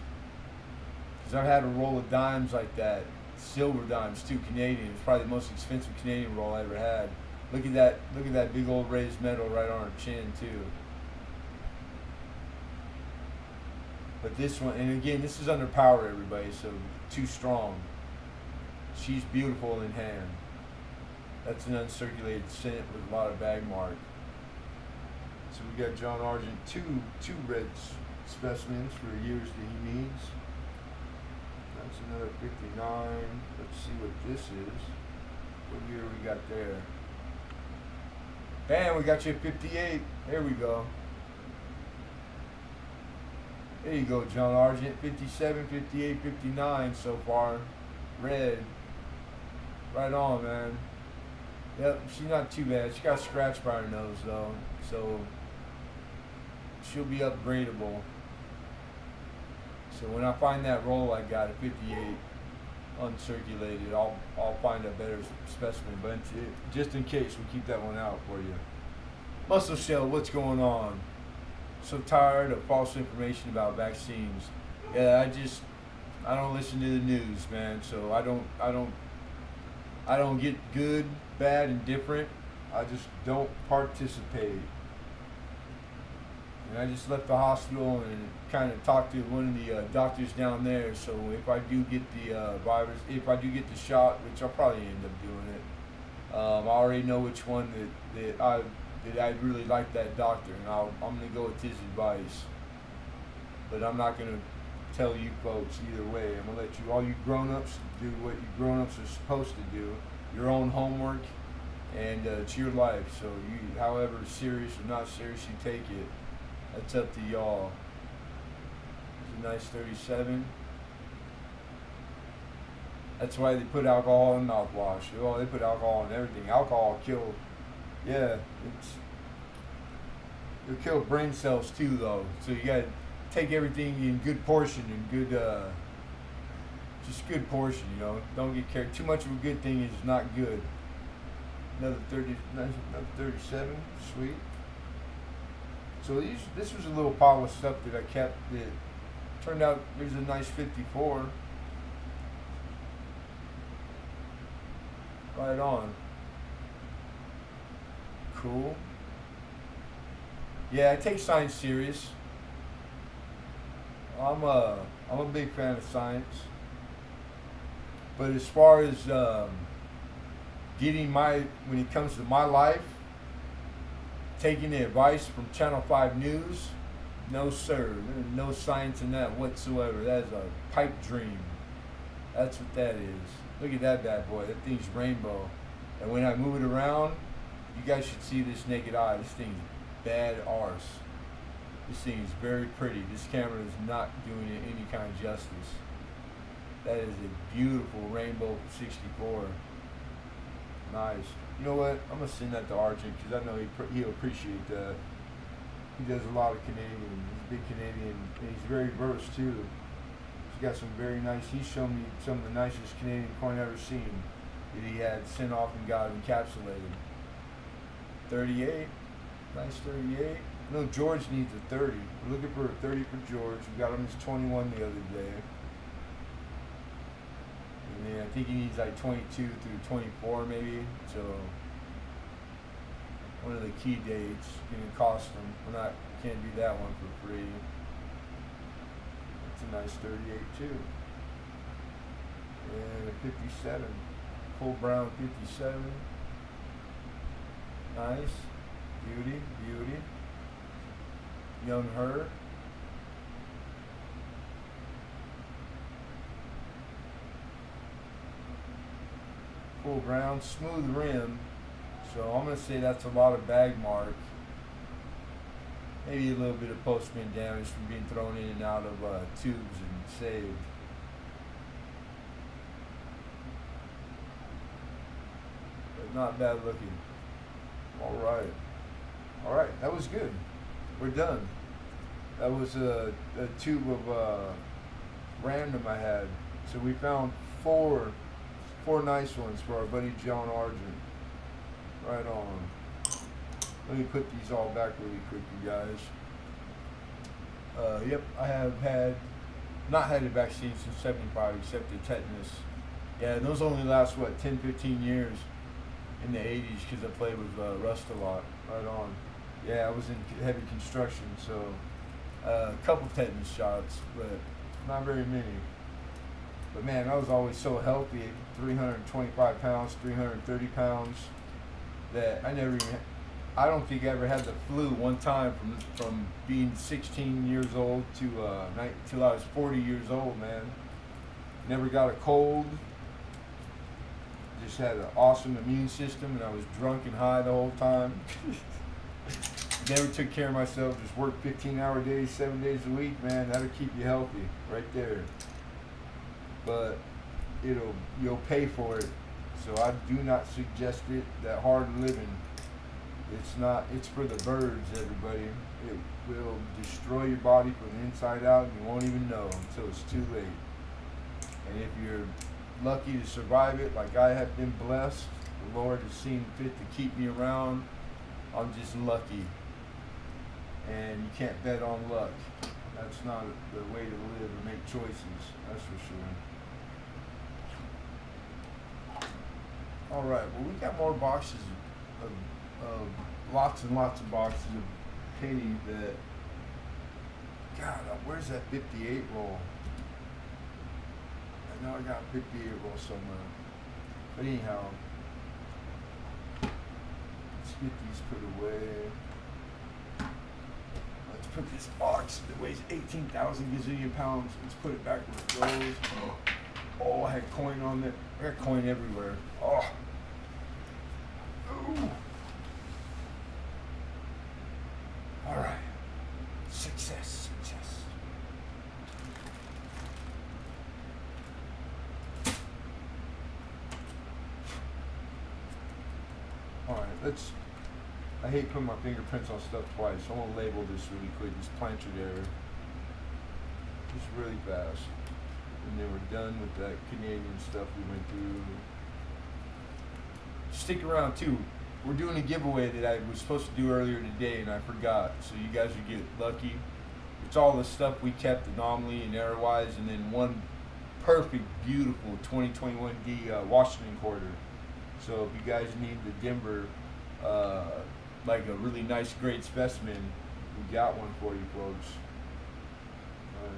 Cause I've had a roll of dimes like that, silver dimes too, Canadian. It's probably the most expensive Canadian roll I ever had. Look at that! Look at that big old raised metal right on her chin too. But this one, and again, this is under power, everybody. So too strong. She's beautiful in hand. That's an uncirculated cent with a lot of bag mark. So we got John Argent, two red specimens for the years that he needs. That's another 59. Let's see what this is. What year we got there? Bam, we got you at 58. There we go. There you go, John Argent. 57, 58, 59 so far. Red. Right on, man. Yep, she's not too bad. She got scratched by her nose, though. So, she'll be upgradable. So, when I find that roll I got at 58, uncirculated, I'll find a better specimen. But just in case, we'll keep that one out for you. Muscle Shell, what's going on? So tired of false information about vaccines. Yeah, I don't listen to the news, man. So I don't get good, bad, and different. I just don't participate. And I just left the hospital and kind of talked to one of the doctors down there. So if I do get the virus, if I do get the shot, which I'll probably end up doing it, I already know which one that I really like that doctor, and I'm going to go with his advice. But I'm not going to tell you folks either way. I'm going to let you, all you grown-ups, do what you grown-ups are supposed to do, your own homework, and it's your life. So you, however serious or not serious you take it, that's up to y'all. It's a nice 37. That's why they put alcohol in mouthwash. Oh, they put alcohol in everything. Alcohol kills. Yeah, it'll kill brain cells too, though. So you gotta take everything in good portion and good, just good portion. You know, don't get carried. Too much of a good thing is not good. Another 30, another 37, sweet. So this was a little pile of stuff that I kept. That turned out there's a nice 54. Right on. Cool. Yeah, I take science serious. I'm a big fan of science. But as far as getting when it comes to my life, taking the advice from Channel 5 News, no sir, there's no science in that whatsoever. That is a pipe dream. That's what that is. Look at that bad boy. That thing's rainbow. And when I move it around, you guys should see this naked eye. This thing's bad arse. This thing is very pretty. This camera is not doing it any kind of justice. That is a beautiful rainbow 64. Nice. You know what? I'm gonna send that to Argent because I know he'll appreciate that. He does a lot of Canadian. He's a big Canadian, and he's very versed too. He's got some very nice. He's shown me some of the nicest Canadian coin I've ever seen that he had sent off and got encapsulated. 38. Nice 38. No, George needs a 30. We're looking for a 30 for George. We got him his 21 the other day. And then I think he needs like 22 through 24 maybe. So one of the key dates gonna cost him. Can't do that one for free. It's a nice 38 too. And a 57. Full brown 57. Nice. Beauty, beauty. Young her. full ground, smooth rim. So I'm gonna say that's a lot of bag mark. Maybe a little bit of post-spin damage from being thrown in and out of tubes and saved. But not bad looking. All right, that was good. We're done. That was a tube of random I had. So we found four nice ones for our buddy John Argent. Right on. Let me put these all back really quick, you guys. Yep, I have not had a vaccine since 75, except the tetanus. Yeah, and those only last, what, 10, 15 years in the 80s, because I played with Rust a lot. Right on. Yeah, I was in heavy construction, so a couple tetanus shots, but not very many. But man, I was always so healthy, 325 pounds, 330 pounds, that I don't think I ever had the flu one time from being 16 years old to till I was 40 years old, man. Never got a cold. Just had an awesome immune system, and I was drunk and high the whole time. Never took care of myself. Just worked 15-hour days, 7 days a week, man. That'll keep you healthy, right there. But you'll pay for it. So I do not suggest it. That hard living, it's for the birds, everybody. It will destroy your body from the inside out, and you won't even know until it's too late. And if you're lucky to survive it, like I have been blessed, the Lord has seen fit to keep me around, I'm just lucky. And you can't bet on luck. That's not the way to live and make choices, that's for sure. All right, well, we got more boxes of lots and lots of boxes of painting that, God, where's that 58 roll? I know I got a 58 roll somewhere. But anyhow, let's get these put away. Let's put this box that weighs 18,000 gazillion pounds. Let's put it back where it goes. Oh, I had coin on there. I got coin everywhere. Oh. Ooh. All right. Success. All right, I hate putting my fingerprints on stuff twice. I want to label this really quick, this planchard error. Just really fast. And then we're done with that Canadian stuff we went through. Stick around too. We're doing a giveaway that I was supposed to do earlier today and I forgot. So you guys will get lucky. It's all the stuff we kept anomaly and error wise, and then one perfect, beautiful 2021D Washington quarter. So if you guys need the Denver, like a really nice, great specimen, we got one for you folks.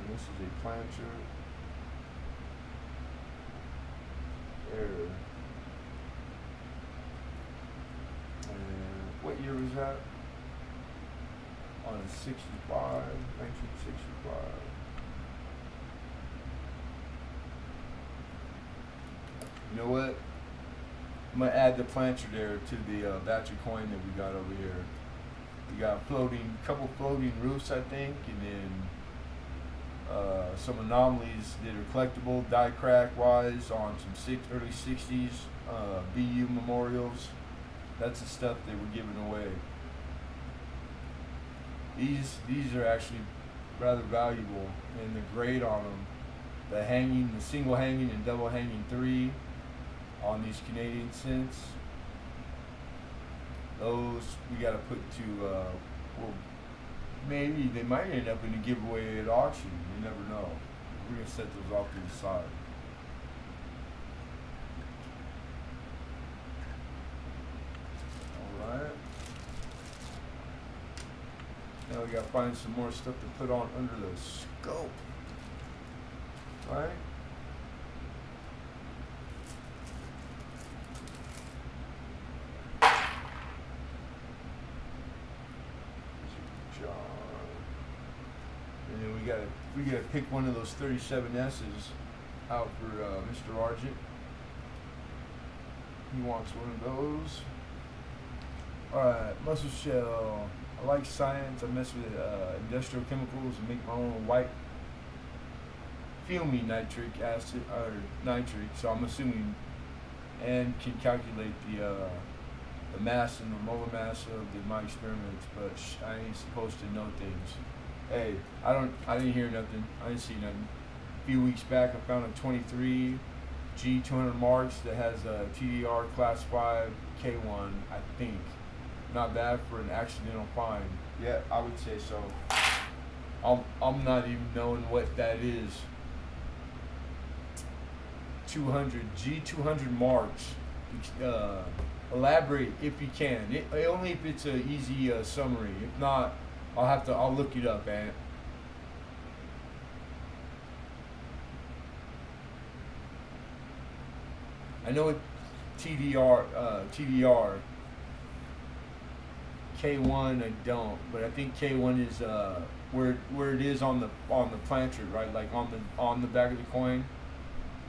This is a plancher error. And what year was that? On a 65, 1965. You know what? I'm gonna add the planchard error to the batch of coin that we got over here. We got couple floating roofs, I think, and then some anomalies that are collectible, die crack wise, on some early 60s BU memorials. That's the stuff that we're giving away. These are actually rather valuable, and the grade on them, the single hanging and double hanging 3 on these Canadian cents, those we got to put to, well, maybe they might end up in a giveaway at auction. You never know. We're going to set those off to the side. Alright. Now we got to find some more stuff to put on under the scope. Right? And then we gotta pick one of those 37S's out for Mr. Argent. He wants one of those. Alright, muscle shell. I like science. I mess with industrial chemicals and make my own white filmy nitric acid or nitric. So I'm assuming, and can calculate the mass and the molar mass of my experiments. But I ain't supposed to know things. Hey, I didn't hear nothing. I didn't see nothing. A few weeks back, I found a 23 G200 marks that has a TDR class 5 K1, I think. Not bad for an accidental find. Yeah, I would say so. I'm not even knowing what that is. 200 G200 marks. Elaborate if you can. Only if it's an easy summary. If not, I'll look it up, man. I know it TDR K1 I don't, but I think K1 is where it is on the planter, right? Like on the back of the coin.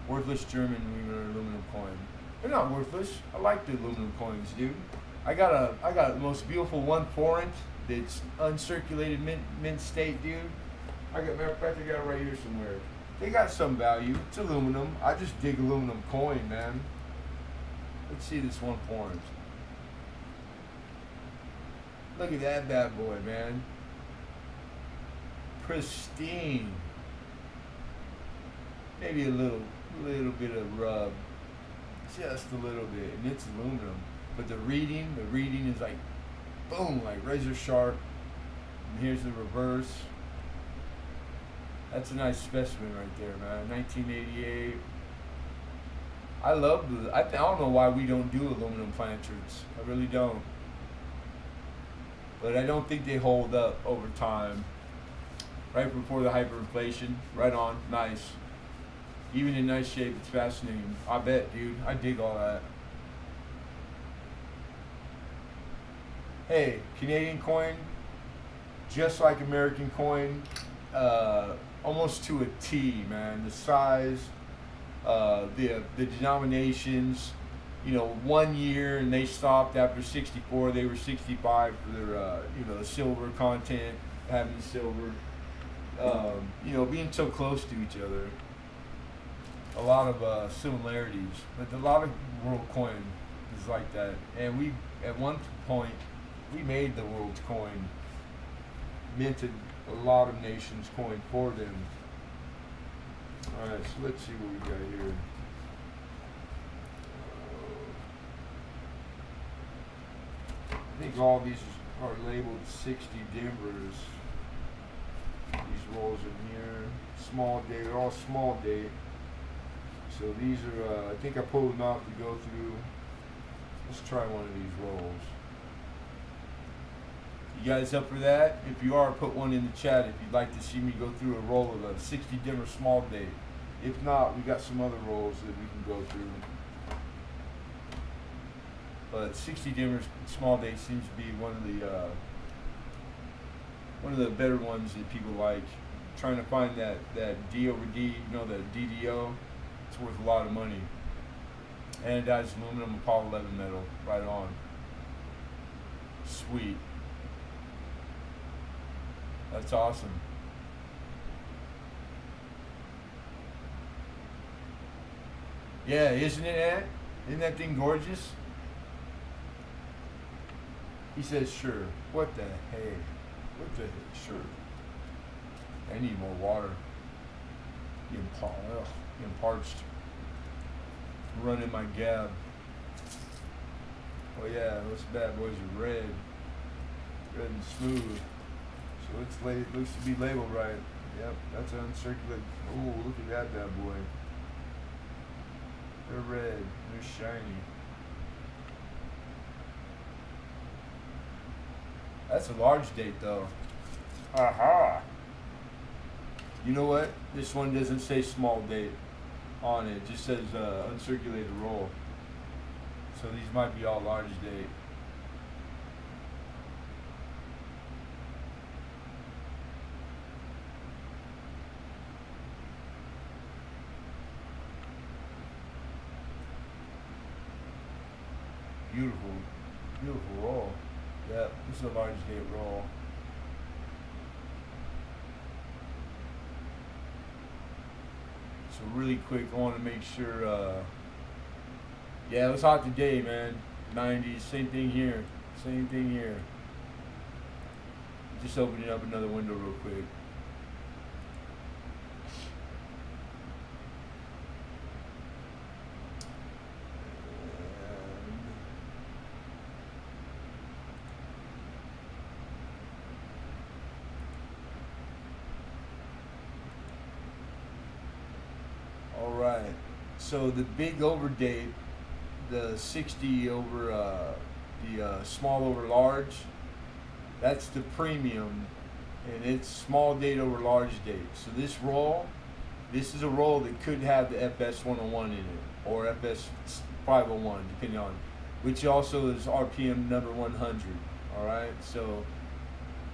Worthless German aluminum coin. They're not worthless. I like the aluminum coins, dude. I got the most beautiful 1/4 inch that's uncirculated mint state, dude. Matter of fact, I got it right here somewhere. They got some value. It's aluminum. I just dig aluminum coin, man. Let's see this 1/4 inch. Look at that bad boy, man. Pristine. Maybe a little bit of rub. Just a little bit. And it's aluminum. But the reading is like, boom, like razor sharp. And here's the reverse. That's a nice specimen right there, man. 1988. I don't know why we don't do aluminum planters. I really don't. But I don't think they hold up over time. Right before the hyperinflation. Right on. Nice. Even in nice shape, it's fascinating. I bet, dude. I dig all that. Hey, Canadian coin, just like American coin, almost to a T, man. The size, the denominations. You know, 1 year and they stopped after 64. They were 65 for their, the silver content, having silver. Being so close to each other. A lot of similarities, but a lot of world coin is like that. And we, at one point, we made the world's coin, minted a lot of nations' coin for them. All right, so let's see what we got here. I think all these are labeled 60 Denvers. These rolls in here, small date, they're all small date. So these are, I think I pulled them out to go through. Let's try one of these rolls. You guys up for that? If you are, put one in the chat if you'd like to see me go through a roll of a 60 Denver small date. If not, we got some other rolls that we can go through. But 60 Denver small date seems to be one of the better ones that people like. Trying to find that D over D, the DDO. It's worth a lot of money. Anodized aluminum and poly-11 metal, right on. Sweet. That's awesome. Yeah, isn't it, Ant? Isn't that thing gorgeous? He says, sure. What the heck? What the heck? Sure. I need more water. Getting parched. Running my gab. Oh yeah, those bad boys are red. Red and smooth. So it looks to be labeled right. Yep, that's an uncirculated. Oh, look at that bad boy. They're red. They're shiny. That's a large date though. Aha! You know what? This one doesn't say small date on it. It just says uncirculated roll. So these might be all large date. Beautiful roll. Yep, this is a large date roll. So really quick, I want to make sure. Yeah, it was hot today, man. 90s. Same thing here. Same thing here. Just opening up another window real quick. All right. So the big over date, the 60 over the small over large, that's the premium, and it's small date over large date. So this roll, this is a roll that could have the FS 101 in it or FS 501, depending on, which also is RPM number 100. All right. So,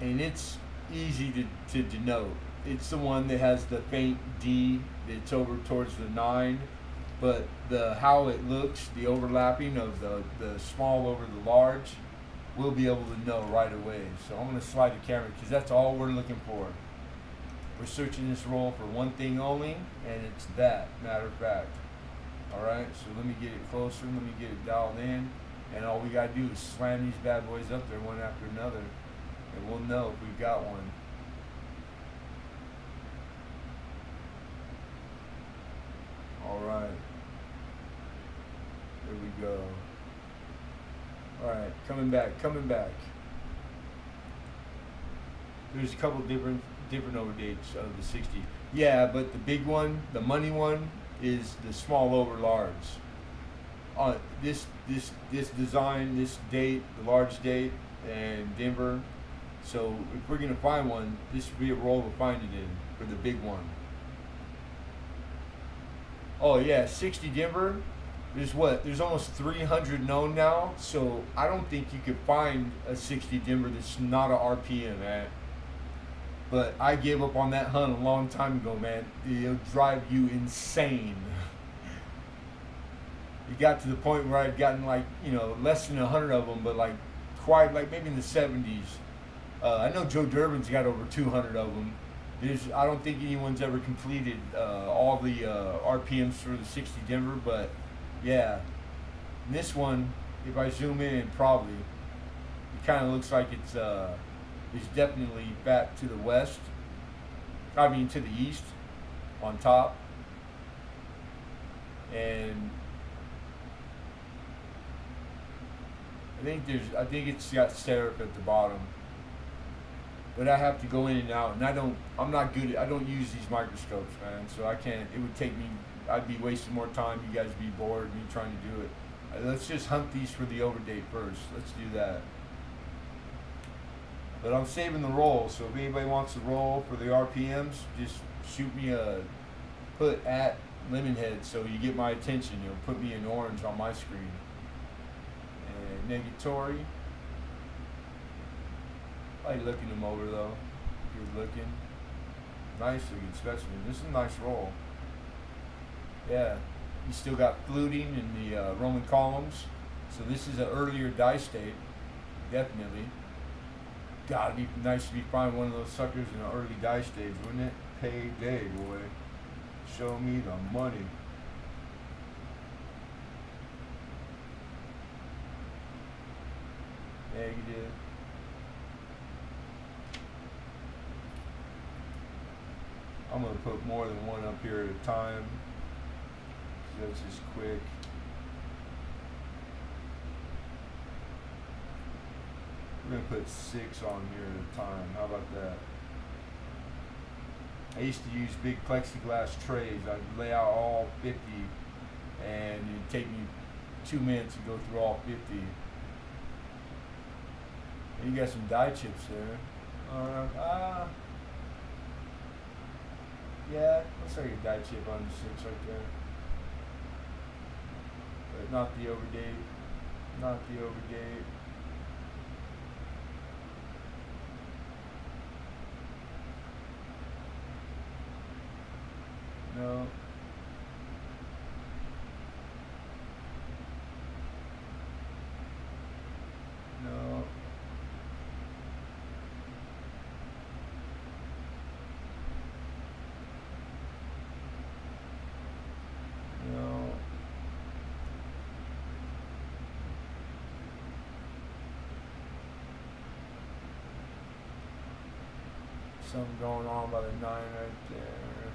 and it's easy to denote. It's the one that has the faint D that's over towards the 9, but the how it looks, the overlapping of the small over the large, we'll be able to know right away. So I'm going to slide the camera because that's all we're looking for. We're searching this roll for one thing only, and it's that, matter of fact. All right, so let me get it closer, let me get it dialed in, and all we got to do is slam these bad boys up there one after another, and we'll know if we've got one. Alright, there we go. Alright, coming back. There's a couple different overdates of the 60. Yeah, but the big one, the money one, is the small over large. This design, this date, the large date, and Denver. So if we're gonna find one, this would be a roll to find it in for the big one. Oh yeah, 60 Denver. There's almost 300 known now, so I don't think you could find a 60 Denver that's not a RPM, man. But I gave up on that hunt a long time ago, man. It'll drive you insane. It got to the point where I'd gotten like, less than 100 of them, but like quite like maybe in the 70s. I know Joe Durbin's got over 200 of them. I don't think anyone's ever completed all the RPMs for the 60 Denver, but yeah, and this one, if I zoom in, probably it kind of looks like it's definitely back to the west. I mean to the east, on top, and I think it's got serif at the bottom. But I have to go in and out, and I don't use these microscopes, man, so I can't, it would take me, I'd be wasting more time, you guys would be bored, me trying to do it. Let's just hunt these for the overdate first, let's do that. But I'm saving the roll, so if anybody wants to roll for the RPMs, just shoot me put at Lemonhead so you get my attention, put me in orange on my screen. And negatory. I like looking them over though. Good looking. Nice looking specimen. This is a nice roll. Yeah. You still got fluting in the Roman columns. So this is an earlier die state. Definitely. God, it'd be nice to be finding one of those suckers in an early die stage, wouldn't it? Payday, boy. Show me the money. Negative. I'm going to put more than one up here at a time. That's just quick. We're going to put 6 on here at a time. How about that? I used to use big plexiglass trays. I'd lay out all 50 and it'd take me 2 minutes to go through all 50. And you got some die chips there. Yeah, looks like a die chip on the 6 right there. But not the overdate. Not the overdate. No. Something going on by the 9 right there.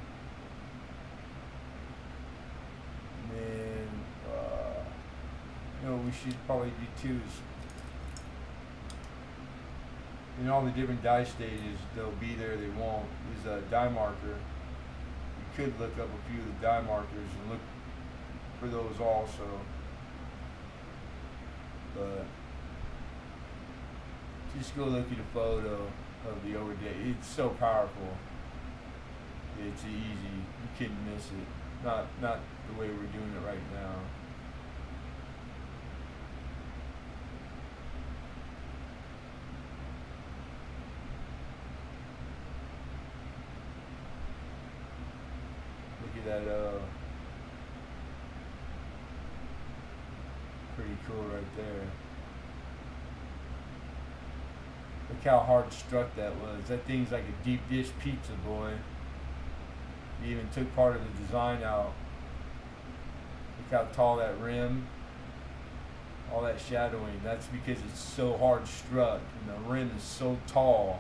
And then, we should probably do too is, in all the different die stages, they'll be there, they won't, is a die marker. You could look up a few of the die markers and look for those also. But just go look at a photo of the overdate. It's so powerful. It's easy. You can't miss it. Not the way we're doing it right now. Look at that. Pretty cool right there. Look how hard struck that was. That thing's like a deep dish pizza, boy. He even took part of the design out. Look how tall that rim, all that shadowing. That's because it's so hard struck and the rim is so tall.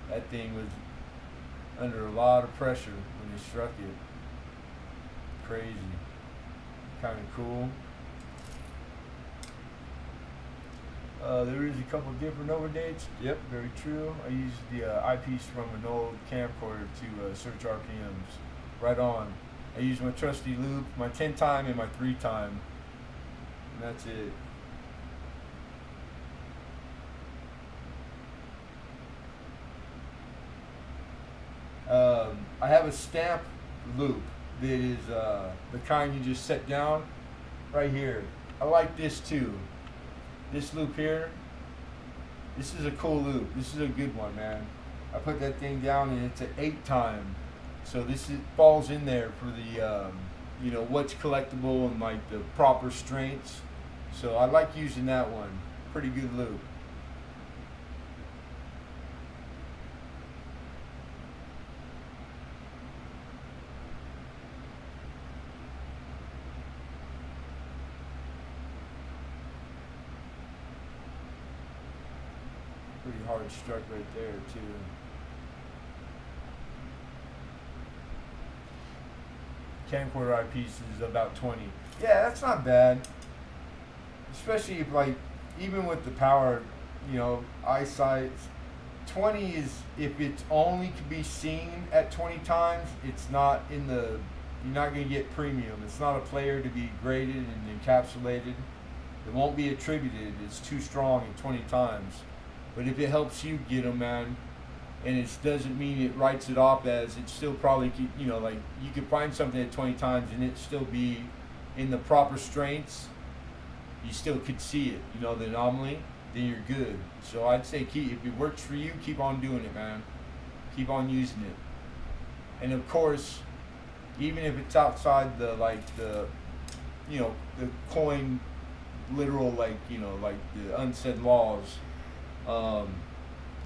That thing was under a lot of pressure when he struck it. Crazy. Kind of cool. There is a couple different overdates. Yep, very true. I used the eyepiece from an old camcorder to search RPMs. Right on. I used my trusty loop, my 10 time and my 3 time. And that's it. I have a stamp loop that is the kind you just set down right here. I like this too. This loop here, this is a cool loop. This is a good one, man. I put that thing down and it's an 8 time. So this falls in there for the, what's collectible and like the proper strengths. So I like using that one. Pretty good loop. Pretty hard struck right there too. Camcorder eyepiece is about 20. Yeah, that's not bad. Especially if even with the power, eyesight. 20 is, if it's only to be seen at 20 times, it's not you're not going to get premium. It's not a player to be graded and encapsulated. It won't be attributed. It's too strong at 20 times. But if it helps you get them, man, and it doesn't mean it writes it off as, it still probably, you could find something at 20 times and it still be in the proper strengths. You still could see it, the anomaly, then you're good. So I'd say if it works for you, keep on doing it, man. Keep on using it. And of course, even if it's outside the coin literal, the unsaid laws,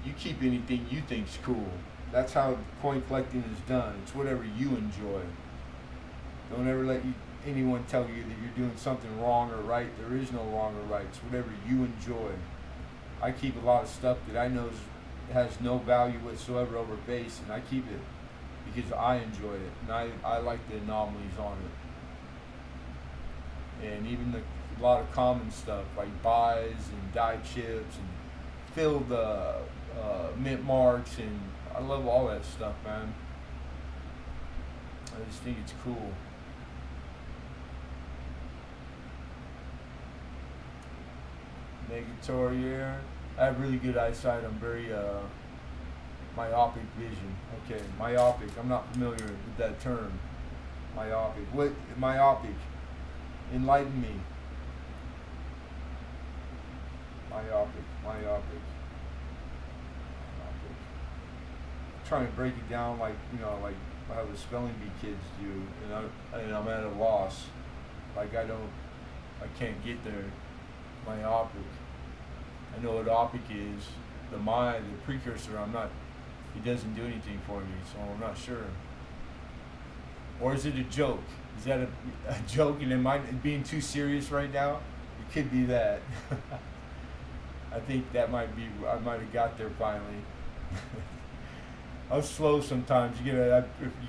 you keep anything you think's cool. That's how coin collecting is done. It's whatever you enjoy. Don't ever let anyone tell you that you're doing something wrong or right. There is no wrong or right. It's whatever you enjoy. I keep a lot of stuff that I know has no value whatsoever over base, and I keep it because I enjoy it, and I like the anomalies on it. And even a lot of common stuff like buys and die chips and filled mint marks, and I love all that stuff, man. I just think it's cool. Negatory here. I have really good eyesight. I'm very myopic vision. Okay, myopic. I'm not familiar with that term. Myopic. What myopic? Enlighten me. Myopic. Trying to break it down like how the spelling bee kids do, and I'm at a loss. I can't get there. Myopic. I know what opic is. The precursor, it doesn't do anything for me, so I'm not sure. Or is it a joke? Is that a joke and am I being too serious right now? It could be that. I think that I might have got there finally. I'm slow sometimes. You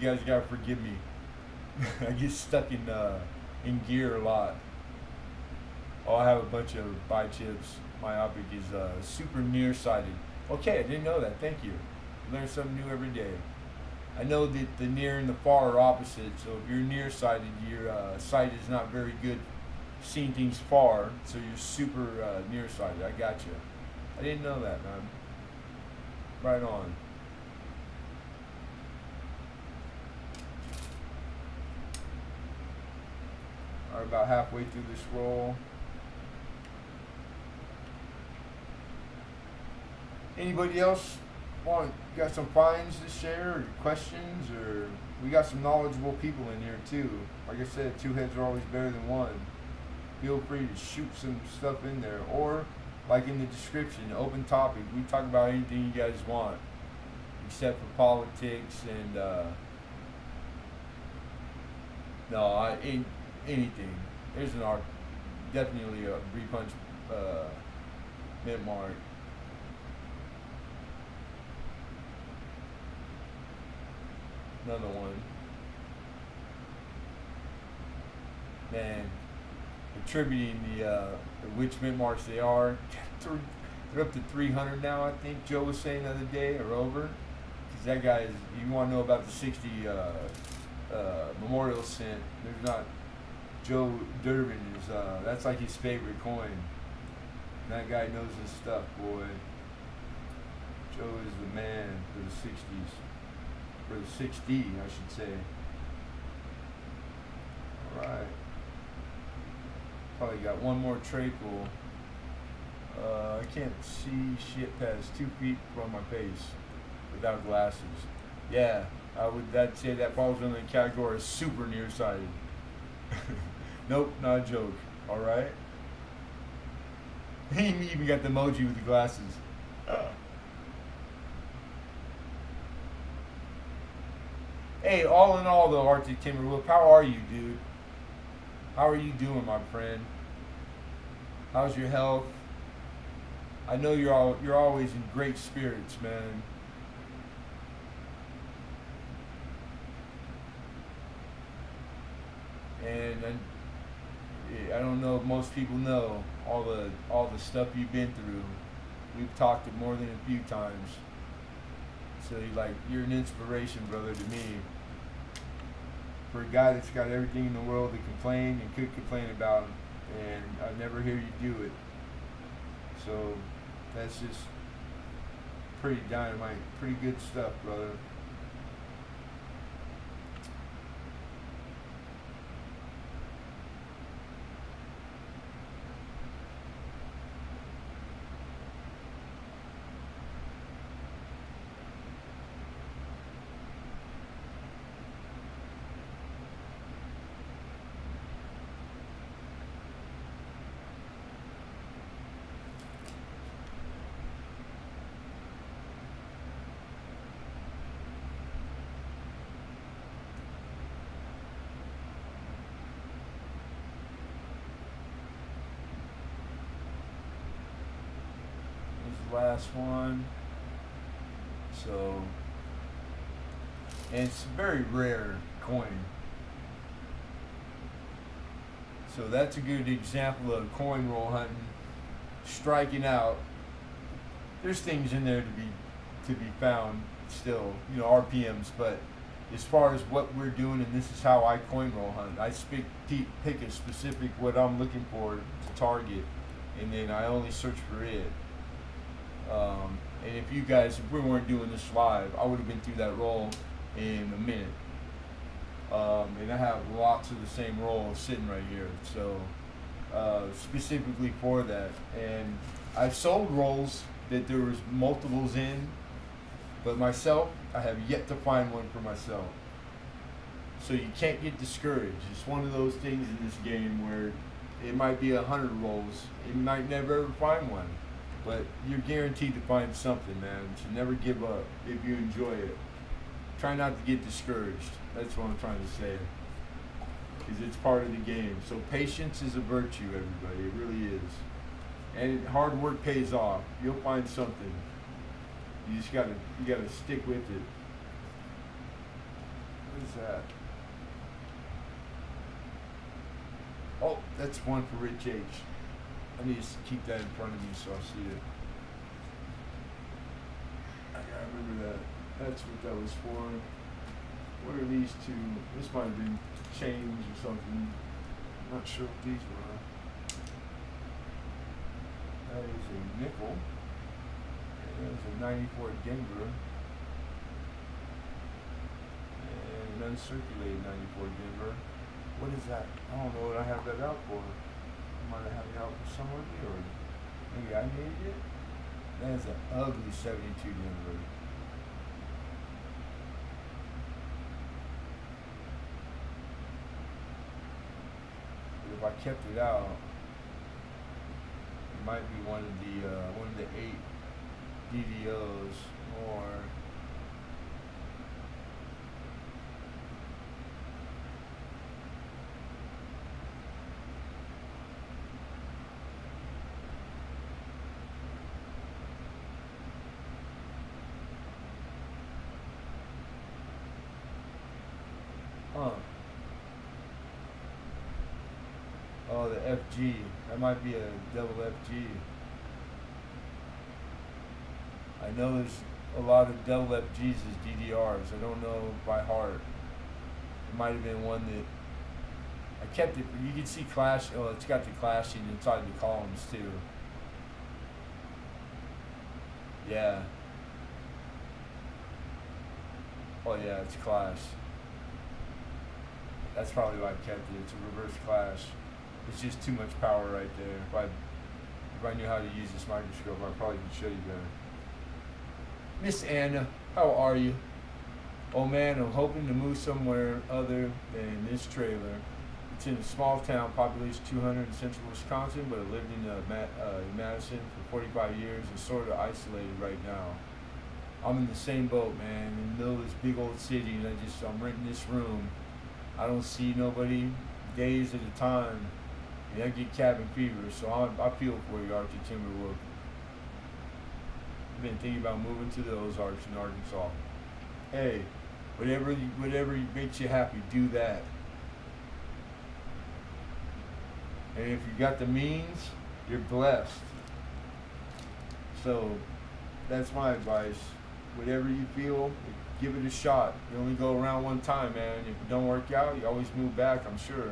guys gotta forgive me. I get stuck in gear a lot. Oh, I have a bunch of bichips. Myopic is super nearsighted. Okay, I didn't know that. Thank you. Learn something new every day. I know that the near and the far are opposite. So if you're nearsighted, your sight is not very good seeing things far. So you're super nearsighted. I got you. I didn't know that, man. Right on. All right, about halfway through this roll. Anybody else got some finds to share or questions, or we got some knowledgeable people in here too. Like I said, two heads are always better than one. Feel free to shoot some stuff in there, or like in the description, open topic. We talk about anything you guys want, except for politics and anything. There's an art, definitely a repunch mint mark. Another one. Man, attributing the which mint marks they are. They're up to 300 now, I think Joe was saying the other day, or over. Because that guy is, you want to know about the 60 memorial cent, there's not, Joe Durbin is, that's like his favorite coin. That guy knows his stuff, boy. Joe is the man for the 60s. For the 60, I should say. Alright. Probably got one more tray pull. I can't see shit past 2 feet from my face without glasses. Yeah, I'd say that falls under the category of super nearsighted. Nope, not a joke. Alright? He even got the emoji with the glasses. Hey, all in all though, Arctic Timberwolf, how are you, dude? How are you doing, my friend? How's your health? I know you're always in great spirits, man. And I don't know if most people know all the stuff you've been through. We've talked it more than a few times. So you're an inspiration, brother, to me. For a guy that's got everything in the world to complain and could complain about, and I never hear you do it. So that's just pretty dynamite, pretty good stuff, brother. Last one. So, and it's a very rare coin. So that's a good example of coin roll hunting, striking out. There's things in there to be found still, RPMs. But as far as what we're doing, and this is how I coin roll hunt. I pick a specific what I'm looking for to target, and then I only search for it. And if we weren't doing this live, I would have been through that roll in a minute. And I have lots of the same roll sitting right here. So, specifically for that. And I've sold rolls that there was multiples in, but myself, I have yet to find one for myself. So you can't get discouraged. It's one of those things in this game where it might be 100 rolls. You might never ever find one. But you're guaranteed to find something, man. So never give up if you enjoy it. Try not to get discouraged. That's what I'm trying to say. Because it's part of the game. So patience is a virtue, everybody. It really is. And hard work pays off. You'll find something. You gotta stick with it. is that? Oh, that's one for Rich H. I need to keep that in front of me so I see it. I gotta remember that. That's what that was for. What are these two? This might have been change or something. I'm not sure what these were. That is a nickel. And there's a 94 Denver. And an uncirculated 94 Denver. What is that? I don't know what I have that out for. I might have had it out for somebody, or maybe I needed it. That is an ugly 72 Denver. But if I kept it out, it might be one of the 8 DDOs, or oh, the FG. That might be a double FG. I know there's a lot of double FGs as DDRs. I don't know by heart. It might have been one that I kept it. You can see clash. Oh, it's got the clashing inside the columns too. Yeah. Oh yeah, it's clash. That's probably why I kept it. It's a reverse clash. It's just too much power right there. If I knew how to use this microscope, I probably could show you better. Miss Anna, how are you? Oh man, I'm hoping to move somewhere other than this trailer. It's in a small town, population 200 in central Wisconsin, but I lived in Madison for 45 years and sort of isolated right now. I'm in the same boat, man, in the middle of this big old city, and I'm renting this room. I don't see nobody days at a time, and I get cabin fever, so I feel for you, Archie Timberwolf. I've been thinking about moving to the Ozarks in Arkansas. Hey, whatever makes you happy, do that. And if you got the means, you're blessed. So that's my advice. Whatever you feel, give it a shot. You only go around one time, man. If it don't work out, you always move back, I'm sure.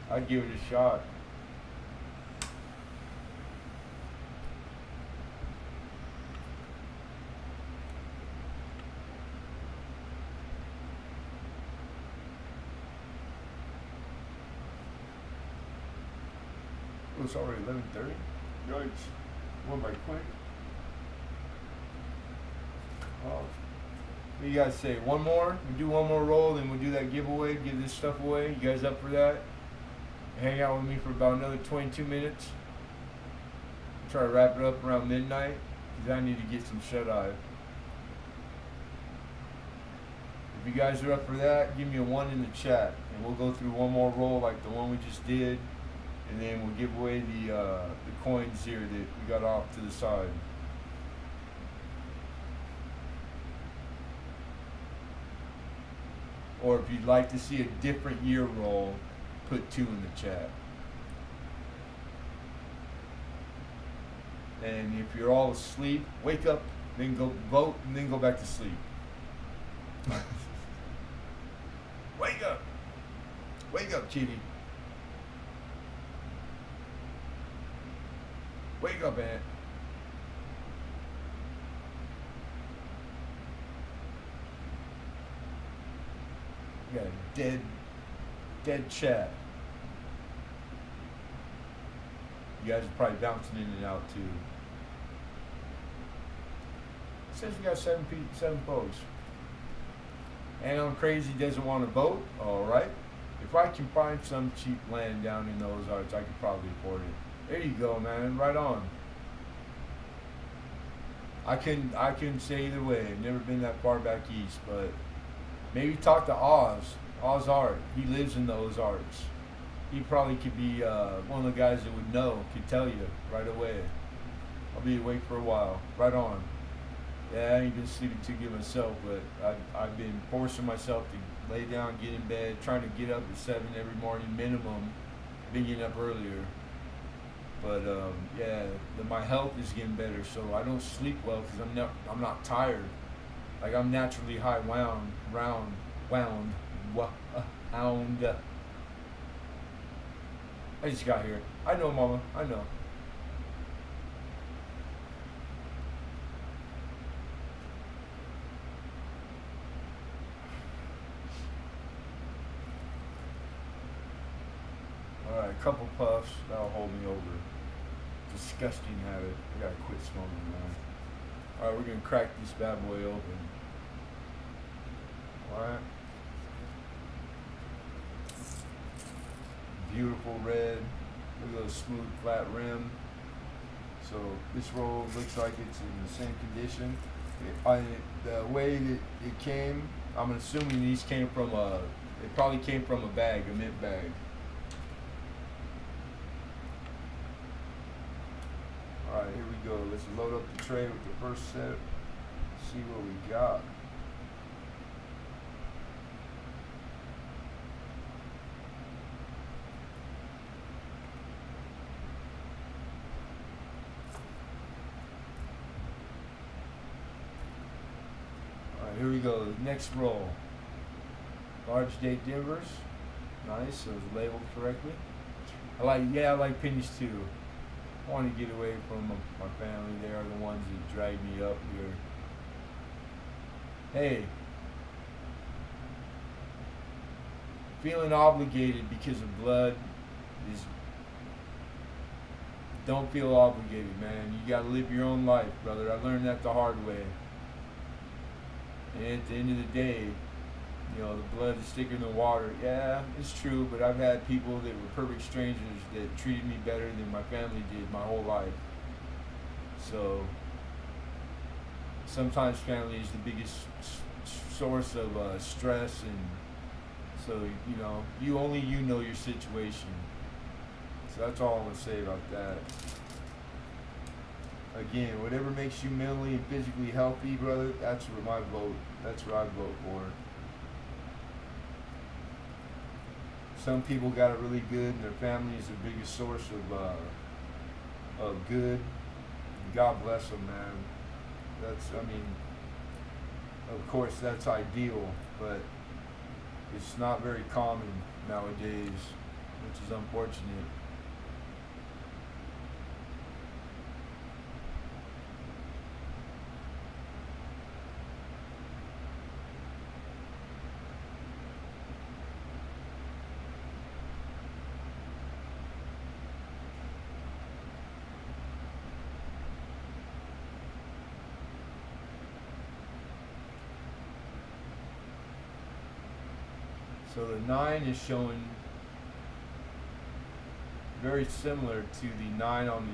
I'd give it a shot. Oh, it's already 11:30. Yikes. Went by quick. What do you guys say? One more? We do one more roll, then we'll do that giveaway, give this stuff away. You guys up for that? Hang out with me for about another 22 minutes. Try to wrap it up around midnight, because I need to get some shut-eye. If you guys are up for that, give me a 1 in the chat, and we'll go through one more roll like the one we just did, and then we'll give away the coins here that we got off to the side. Or if you'd like to see a different year roll, put 2 in the chat. And if you're all asleep, wake up, then go vote, and then go back to sleep. Wake up! Wake up, Kitty. Wake up, Aunt. You got a dead chat. You guys are probably bouncing in and out too. It says we got 7 folks. And I'm crazy doesn't want to vote. All right. If I can find some cheap land down in the Ozarks, I could probably afford it. There you go, man. Right on. I couldn't say either way. I've never been that far back east, but maybe talk to Oz Art. He lives in the Ozarks. He probably could be one of the guys that would know, could tell you right away. I'll be awake for a while. Right on. Yeah, I ain't been sleeping too good myself, but I've been forcing myself to lay down, get in bed, trying to get up at 7 every morning minimum. Been getting up earlier, but yeah, my health is getting better, so I don't sleep well because I'm not tired. Like I'm naturally high wound, hound. I just got here. I know, Mama. I know. All right, a couple puffs. That'll hold me over. Disgusting habit. I gotta quit smoking, man. All right, we're gonna crack this bad boy open. All right. Beautiful red. Look at those smooth, flat rim. So this roll looks like it's in the same condition. The way that it came, I'm assuming these came from it probably came from a bag, a mint bag. All right, here we go. Let's load up the tray with the first set. See what we got. All right, here we go. Next roll. Large date Denvers. Nice. So it's labeled correctly. I like pennies too. I want to get away from my family. They are the ones that drag me up here. Hey, feeling obligated because of blood is, don't feel obligated, man. You gotta live your own life, brother. I learned that the hard way. And at the end of the day, the blood is thicker than water. Yeah, it's true, but I've had people that were perfect strangers that treated me better than my family did my whole life. So sometimes family is the biggest source of stress, and so you know your situation. So that's all I'm gonna say about that. Again, whatever makes you mentally and physically healthy, brother, that's where my vote. That's what I vote for. Some people got it really good, and their family is the biggest source of good. God bless them, man. Of course, that's ideal, but it's not very common nowadays, which is unfortunate. So the 9 is showing very similar to the 9 on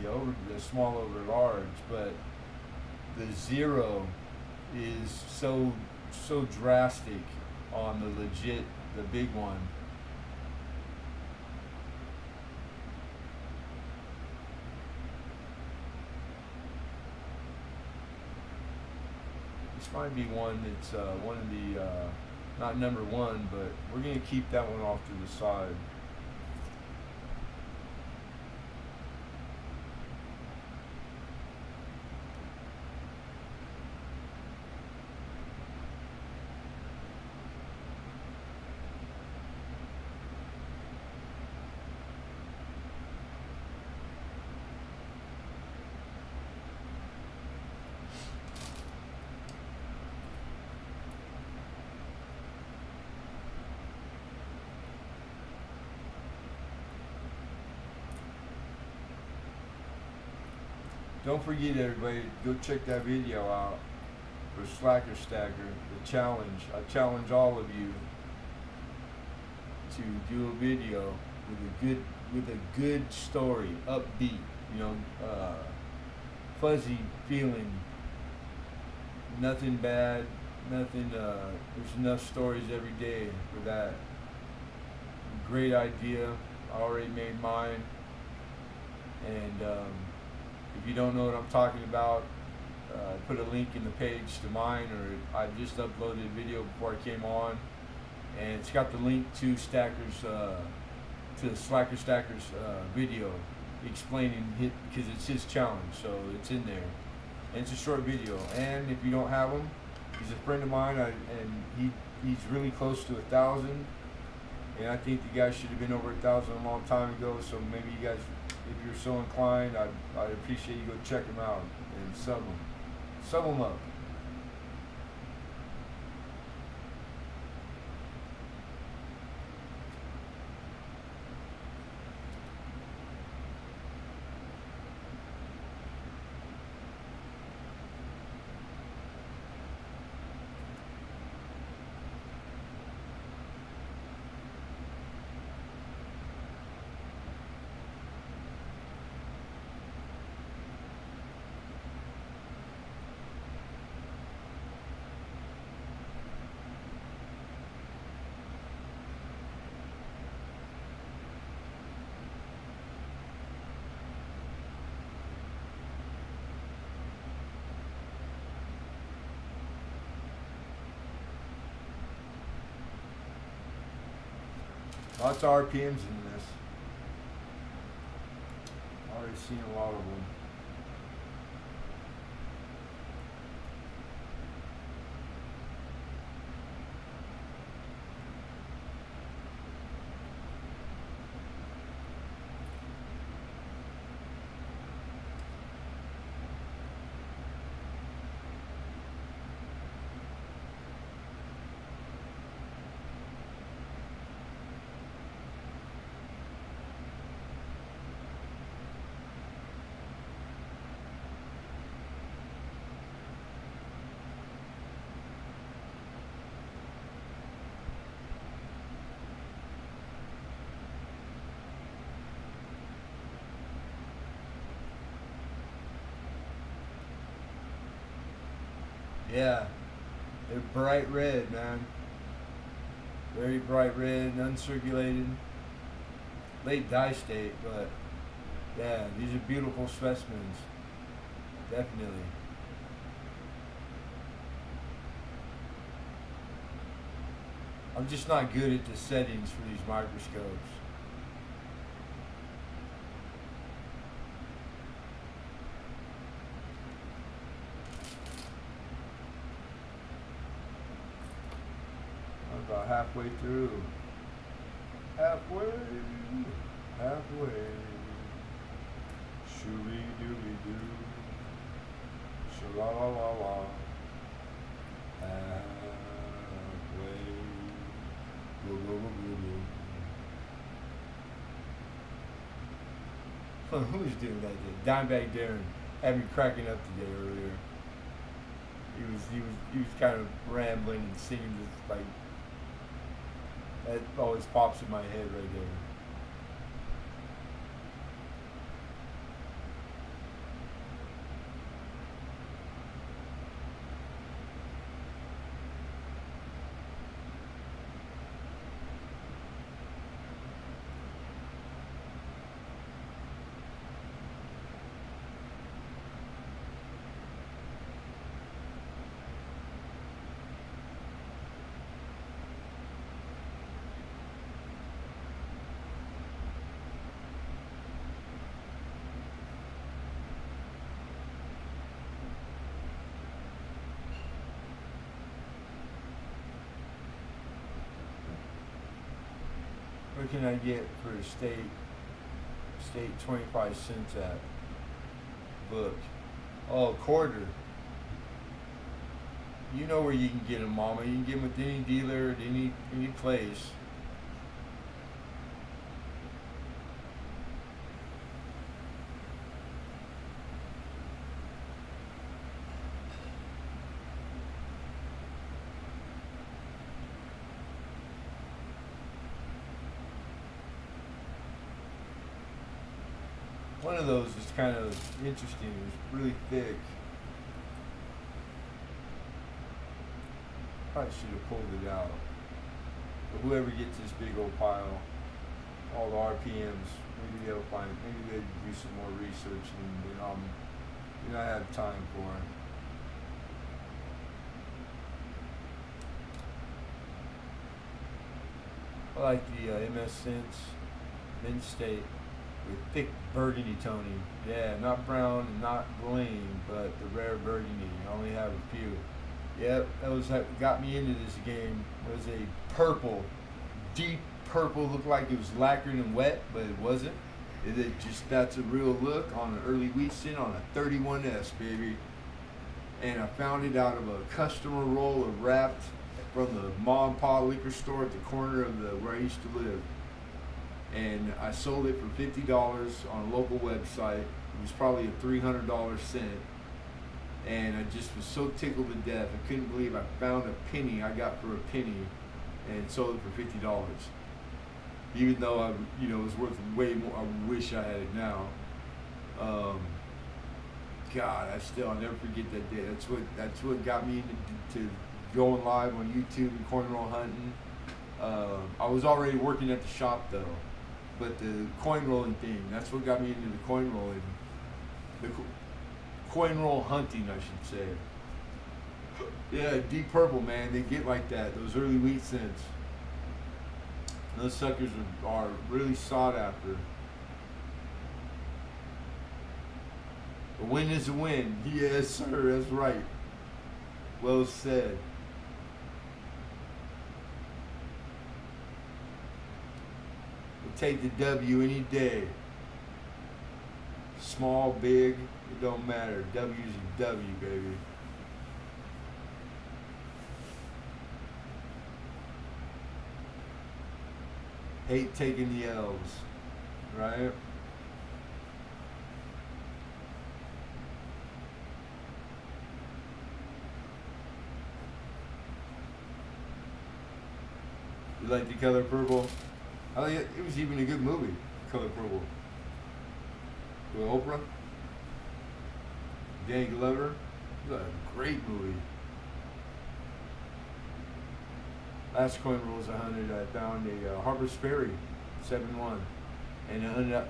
the small over large, but the 0 is so drastic on the big one. This might be one that's one of the not number 1, but we're gonna keep that one off to the side. Don't forget, everybody, go check that video out for Slacker Stacker, the challenge. I challenge all of you to do a video with a good story, upbeat, fuzzy feeling, nothing bad, nothing. There's enough stories every day for that. Great idea. I already made mine, and if you don't know what I'm talking about, put a link in the page to mine, or I just uploaded a video before I came on, and it's got the link to Stacker's to Slacker Stacker's video explaining it, because it's his challenge, so it's in there. And it's a short video, and if you don't have him, he's a friend of mine, and he's really close to 1,000, and I think the guy should have been over 1,000 a long time ago. So maybe you guys, if you're so inclined, I'd appreciate you go check him out and sub him up. Lots of RPMs in this. Already seen a lot of them. Yeah, they're bright red, man. Very bright red, uncirculated, late dye state, but yeah, these are beautiful specimens. Definitely. I'm just not good at the settings for these microscopes. About halfway through. Halfway. Shooby dooby doo. Shala la la la. Halfway. Boo boo boo boo boo. Who was doing that day? Dimebag Darren had me cracking up today earlier. He was kind of rambling and singing this like. That always pops in my head right there. What can I get for a state 25 cents at book? Oh, quarter. You know where you can get them, mama. You can get them with any dealer at any place. One of those is kind of interesting. It's really thick. Probably should have pulled it out. But whoever gets this big old pile, all the RPMs, maybe they'll find. Maybe they'll do some more research, and I have time for it. I like the MS Sense Mint State with thick burgundy toning. Yeah, not brown and not green, but the rare burgundy. I only have a few. Yep, that was what got me into this game. It was a purple, deep purple, looked like it was lacquered and wet, but it wasn't. It just, that's a real look on an early wheat sin on a 31S, baby. And I found it out of a customer roll of wrapped from the mom and pop liquor store at the corner of the where I used to live. And I sold it for $50 on a local website. It was probably a $300 cent. And I just was so tickled to death. I couldn't believe I found a penny I got for a penny and sold it for $50. Even though it was worth way more. I wish I had it now. God, I'll never forget that day. That's what got me into going live on YouTube and coin roll hunting. I was already working at the shop though, but the coin rolling thing, that's what got me into the coin rolling. The coin roll hunting, I should say. Yeah, deep purple, man. They get like that. Those early wheat scents. Those suckers are really sought after. A win is a win. Yes, sir. That's right. Well said. We'll take the W any day. Small, big, it don't matter. W's a W, baby. Hate taking the L's, right? You like the color purple? It was even a good movie, Color Purple. With Oprah, Danny Glover. It was a great movie. Last coin rolls I hunted, I found a Harper Sperry 7-1 and an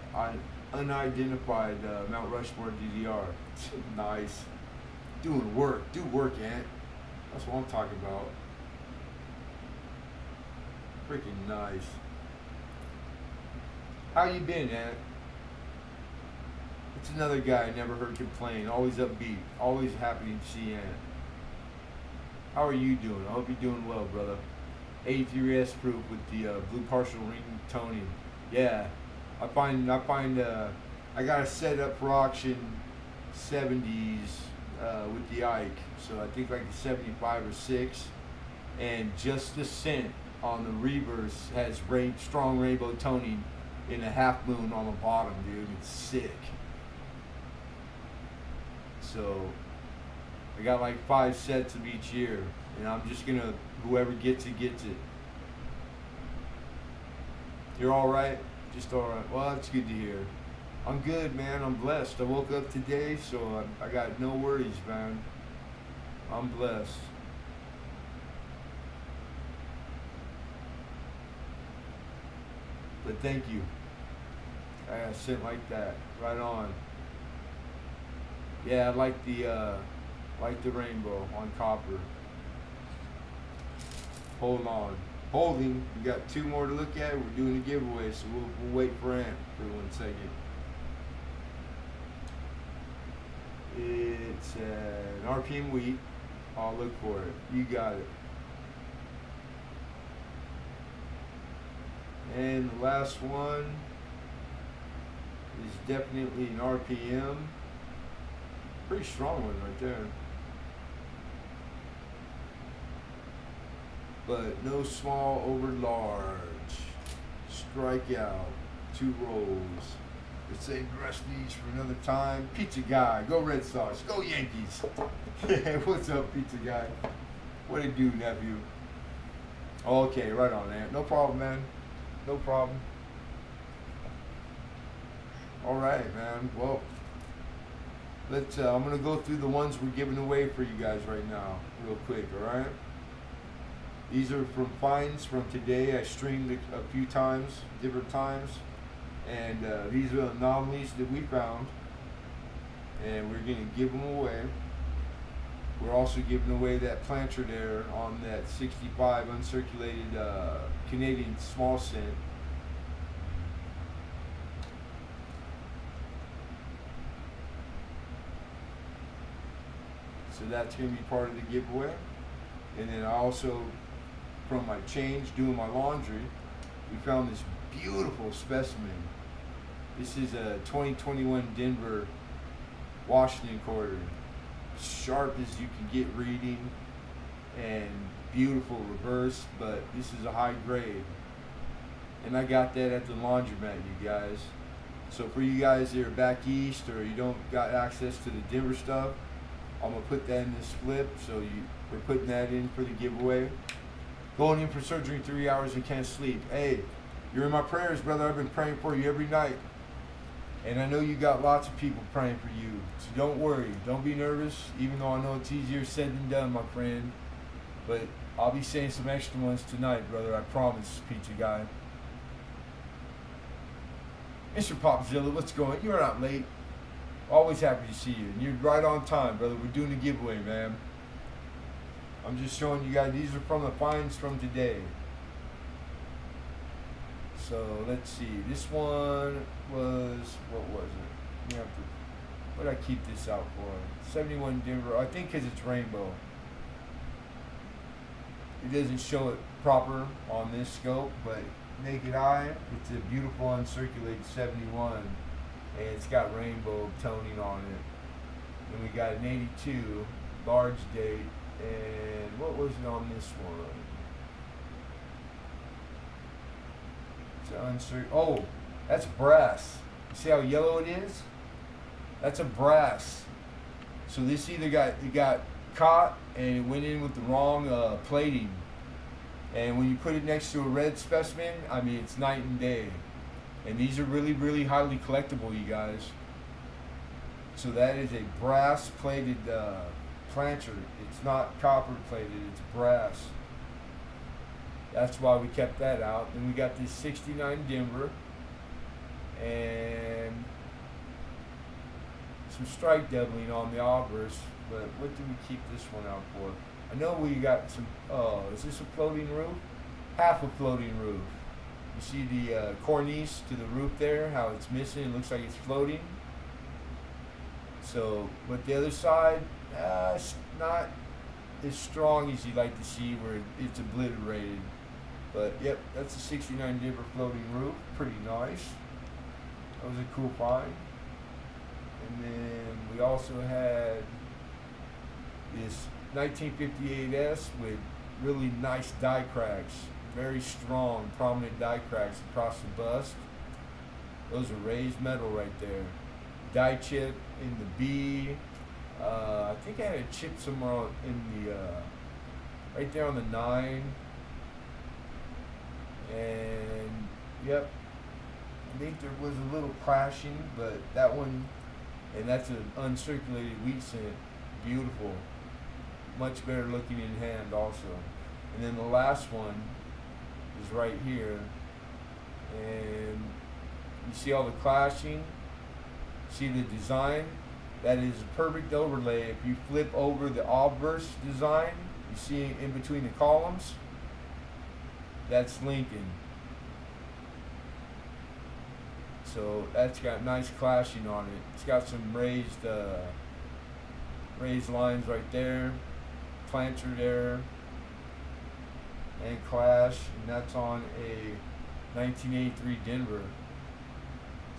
unidentified Mount Rushmore DDR. Nice. Doing work. Do work, Ant. That's what I'm talking about. Freaking nice. How you been, Ant? It's another guy I never heard complain. Always upbeat. Always happy to see Ant. How are you doing? I hope you're doing well, brother. 83S proof with the blue partial ring toning. Yeah, I got a set up for auction 70s with the Ike. So I think like a 75 or 6, and just the scent on the reverse has strong rainbow toning in a half moon on the bottom, dude. It's sick. So I got like 5 sets of each year, and I'm just gonna, whoever gets it gets it. You're all right? Just all right. Well, that's good to hear. I'm good, man. I'm blessed. I woke up today, so I got no worries, man. I'm blessed. But thank you. I got sent like that. Right on. Yeah, I like the rainbow on copper. Hold on. Holding. We got 2 more to look at. We're doing a giveaway, so we'll wait for Ant for 1 second. It's an RPM wheat. I'll look for it. You got it. And the last one is definitely an RPM. Pretty strong one right there. But no small over large. Strikeout. 2 rolls. Let's save the rest of these for another time. Pizza Guy. Go Red Sox. Go Yankees. What's up, Pizza Guy? What it do, nephew? Okay, right on, man. No problem, man. No problem. All right, man. Well, let's. I'm gonna go through the ones we're giving away for you guys right now, real quick. All right. These are from finds from today. I streamed a few times, different times, and these are anomalies that we found, and we're gonna give them away. We're also giving away that planter there on that 65 uncirculated Canadian small cent. So that's going to be part of the giveaway. And then I also, from my change, doing my laundry, we found this beautiful specimen. This is a 2021 Denver Washington quarter. Sharp as you can get reading and beautiful reverse, but this is a high grade. And I got that at the laundromat, you guys. So for you guys that are back east or you don't got access to the Denver stuff, I'm gonna put that in this flip, so we're putting that in for the giveaway. Going in for surgery 3 hours and can't sleep. Hey, you're in my prayers, brother. I've been praying for you every night. And I know you got lots of people praying for you. So don't worry, don't be nervous, even though I know it's easier said than done, my friend. But I'll be saying some extra ones tonight, brother, I promise, pizza guy. Mr. Popzilla, what's going on? You're not late. Always happy to see you. And you're right on time, brother. We're doing a giveaway, man. I'm just showing you guys, these are from the finds from today. So let's see. This one was, what was it? What did I keep this out for? 71 Denver. I think because it's rainbow. It doesn't show it proper on this scope, but naked eye, it's a beautiful uncirculated 71. And it's got rainbow toning on it. And we got an 82 large date. And what was it on this one? Oh, that's brass. You see how yellow it is? That's a brass. So this either got caught and it went in with the wrong plating. And when you put it next to a red specimen, I mean, it's night and day. And these are really, really highly collectible, you guys. So that is a brass plated planter. It's not copper plated, it's brass. That's why we kept that out. Then we got this 69 Denver and some strike doubling on the obverse. But what did we keep this one out for? I know we got some, is this a floating roof? Half a floating roof. You see the cornice to the roof there, how it's missing, it looks like it's floating. So, but the other side, it's not as strong as you'd like to see where it's obliterated. But yep, that's a 69 Denver floating roof, pretty nice. That was a cool find. And then we also had this 1958S with really nice die cracks, very strong, prominent die cracks across the bust. Those are raised metal right there. Die chip in the B. I think I had a chip somewhere in the, right there on the 9. And yep, I think there was a little clashing, but that one, and that's an uncirculated wheat cent, beautiful, much better looking in hand also. And then the last one is right here, and you see all the clashing, see the design, that is a perfect overlay. If you flip over the obverse design, you see in between the columns, that's Lincoln. So that's got nice clashing on it. It's got some raised lines right there, planter there, and clash, and that's on a 1983 Denver.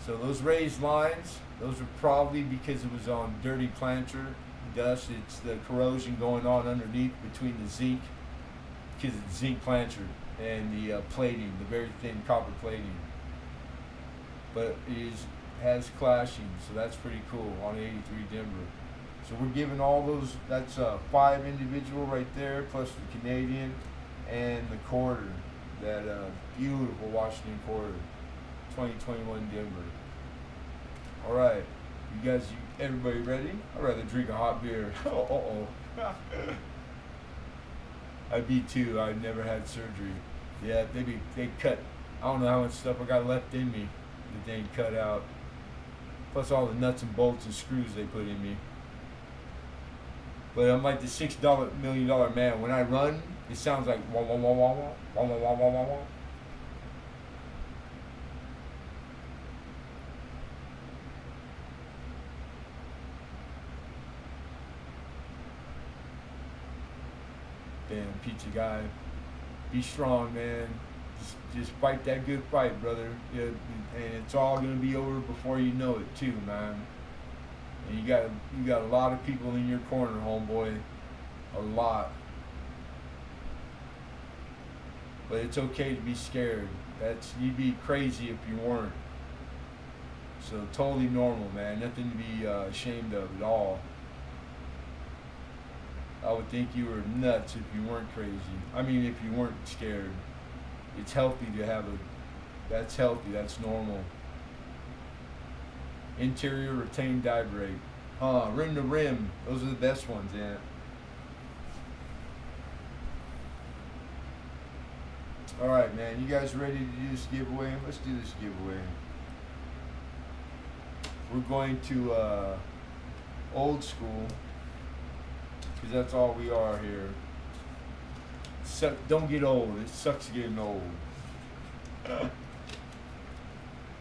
So those raised lines, those are probably because it was on dirty planter dust. It's the corrosion going on underneath between the zinc, because it's zinc planter, and the plating, the very thin copper plating. But it has clashing, so that's pretty cool on 83 Denver. So we're giving all those, that's 5 individual right there, plus the Canadian and the quarter, that beautiful Washington quarter, 2021 Denver. All right, you guys, everybody ready? I'd rather drink a hot beer. I'd be too. I've never had surgery. Yeah, they cut. I don't know how much stuff I got left in me that they ain't cut out. Plus all the nuts and bolts and screws they put in me. But I'm like the $6 million man. When I run, it sounds like wah wah wah wah wah wah wah wah wah wah wah. Damn, pizza guy. Be strong, man. Just fight that good fight, brother. Yeah, and it's all gonna be over before you know it, too, man. And you got a lot of people in your corner, homeboy. A lot. But it's okay to be scared. You'd be crazy if you weren't. So totally normal, man. Nothing to be ashamed of at all. I would think you were nuts if you weren't crazy. I mean, if you weren't scared. It's healthy to have that's healthy, that's normal. Interior retained die brake. Rim to rim. Those are the best ones, yeah. Alright, man. You guys ready to do this giveaway? Let's do this giveaway. We're going to old school. Because that's all we are here. Don't get old. It sucks getting old.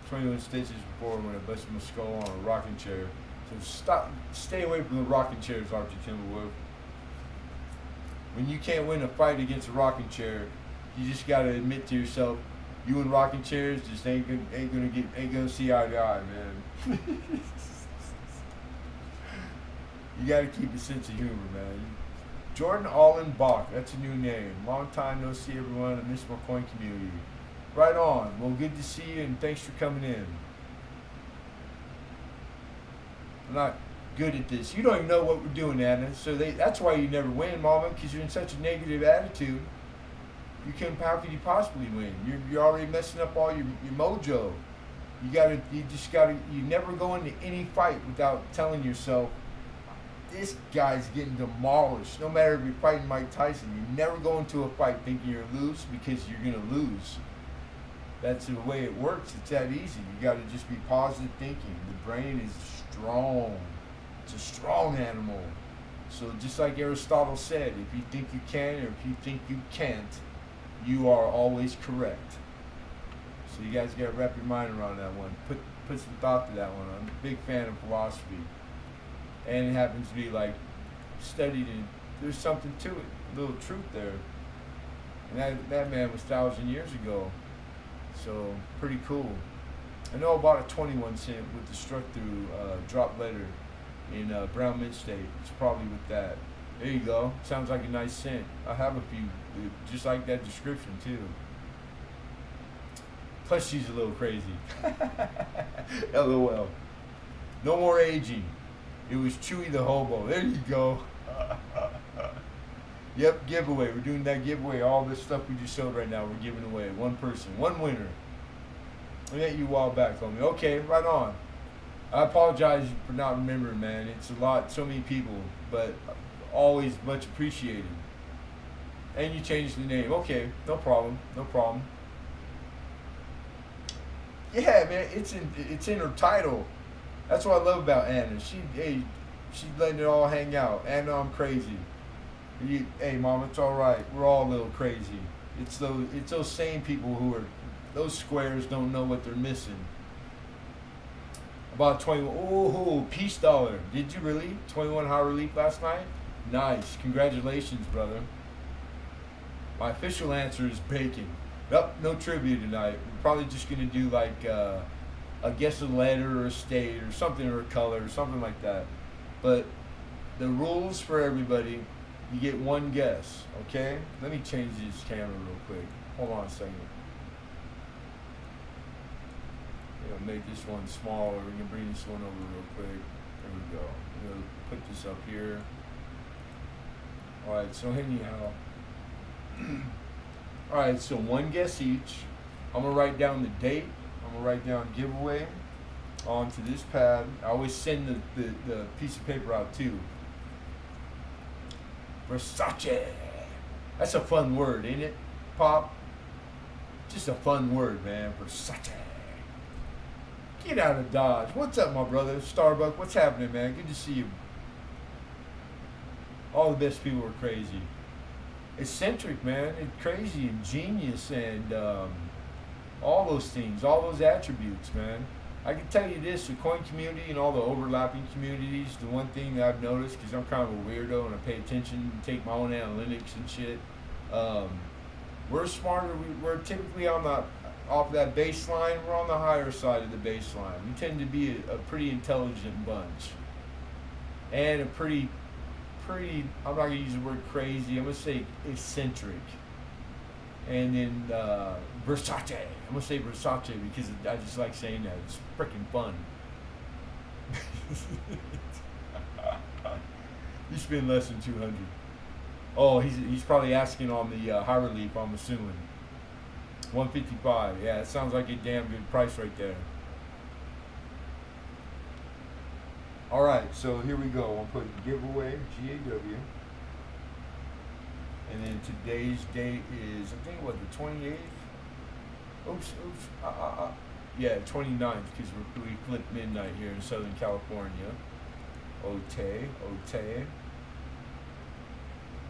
21 stitches before when I busted my skull on a rocking chair. So stay away from the rocking chairs, Archie Timberwolf. When you can't win a fight against a rocking chair, you just gotta admit to yourself, you and rocking chairs just ain't gonna see eye to eye, man. You gotta keep a sense of humor, man. Jordan Allenbach, that's a new name. Long time no see everyone in this McCoin community. Right on. Well, good to see you and thanks for coming in. I'm not good at this. You don't even know what we're doing, Anna. So that's why you never win, Mama, because you're in such a negative attitude. How could you possibly win? You're already messing up all your mojo. You never go into any fight without telling yourself, this guy's getting demolished. No matter if you're fighting Mike Tyson, you never go into a fight thinking you're lose because you're gonna lose. That's the way it works. It's that easy. You got to just be positive thinking. The brain is strong. It's a strong animal. So just like Aristotle said, if you think you can or if you think you can't, you are always correct. So you guys got to wrap your mind around that one. Put some thought to that one. I'm a big fan of philosophy. And it happens to be like studied and there's something to it, a little truth there. And that man was 1,000 years ago, so pretty cool. I know about a 21 cent with the struck through drop letter in Brown Mint State. It's probably with that. There you go. Sounds like a nice cent. I have a few just like that description too. Plus she's a little crazy. LOL. No more aging. It was Chewy the Hobo. There you go. Yep, giveaway. We're doing that giveaway. All this stuff we just showed right now, we're giving away. One person, one winner. I met you a while back, homie. Okay, right on. I apologize for not remembering, man. It's a lot, so many people, but always much appreciated. And you changed the name. Okay, no problem, no problem. Yeah, man, it's in her title. That's what I love about Anna. She's letting it all hang out. Anna, I'm crazy. Hey, Mom, it's all right. We're all a little crazy. It's those same people who are, those squares don't know what they're missing. About 21. Oh, peace dollar. Did you really? 21 high relief last night? Nice. Congratulations, brother. My official answer is bacon. Nope, no trivia tonight. We're probably just going to do like a guess a letter or a state or something or a color or something like that. But the rules for everybody, you get one guess, okay? Let me change this camera real quick. Hold on a second. Make this one smaller. We can bring this one over real quick. There we go. I'm going to put this up here. Alright, so anyhow. Alright, so one guess each. I'm going to write down the date. I'm going to write down giveaway onto this pad. I always send the piece of paper out too. Versace. That's a fun word, ain't it, Pop? Just a fun word, man. Versace. Get out of Dodge. What's up, my brother? Starbuck, what's happening, man? Good to see you. All the best people are crazy. Eccentric, man. It's crazy and genius and all those things, all those attributes, man. I can tell you this, the coin community and all the overlapping communities, the one thing that I've noticed, because I'm kind of a weirdo and I pay attention and take my own analytics and shit, we're smarter. We're typically on the off that baseline. We're on the higher side of the baseline. We tend to be a pretty intelligent bunch, and a pretty. I'm not gonna use the word crazy. I'm gonna say eccentric, and then Versace. I'm gonna say Versace because I just like saying that. It's freaking fun. You spend less than 200. Oh, he's probably asking on the high relief. I'm assuming 155. Yeah, it sounds like a damn good price right there. All right, so here we go. I'll put giveaway GAW, and then today's date is I think what, the 28th. Oops. Yeah, 29th because we flipped midnight here in Southern California. Ote.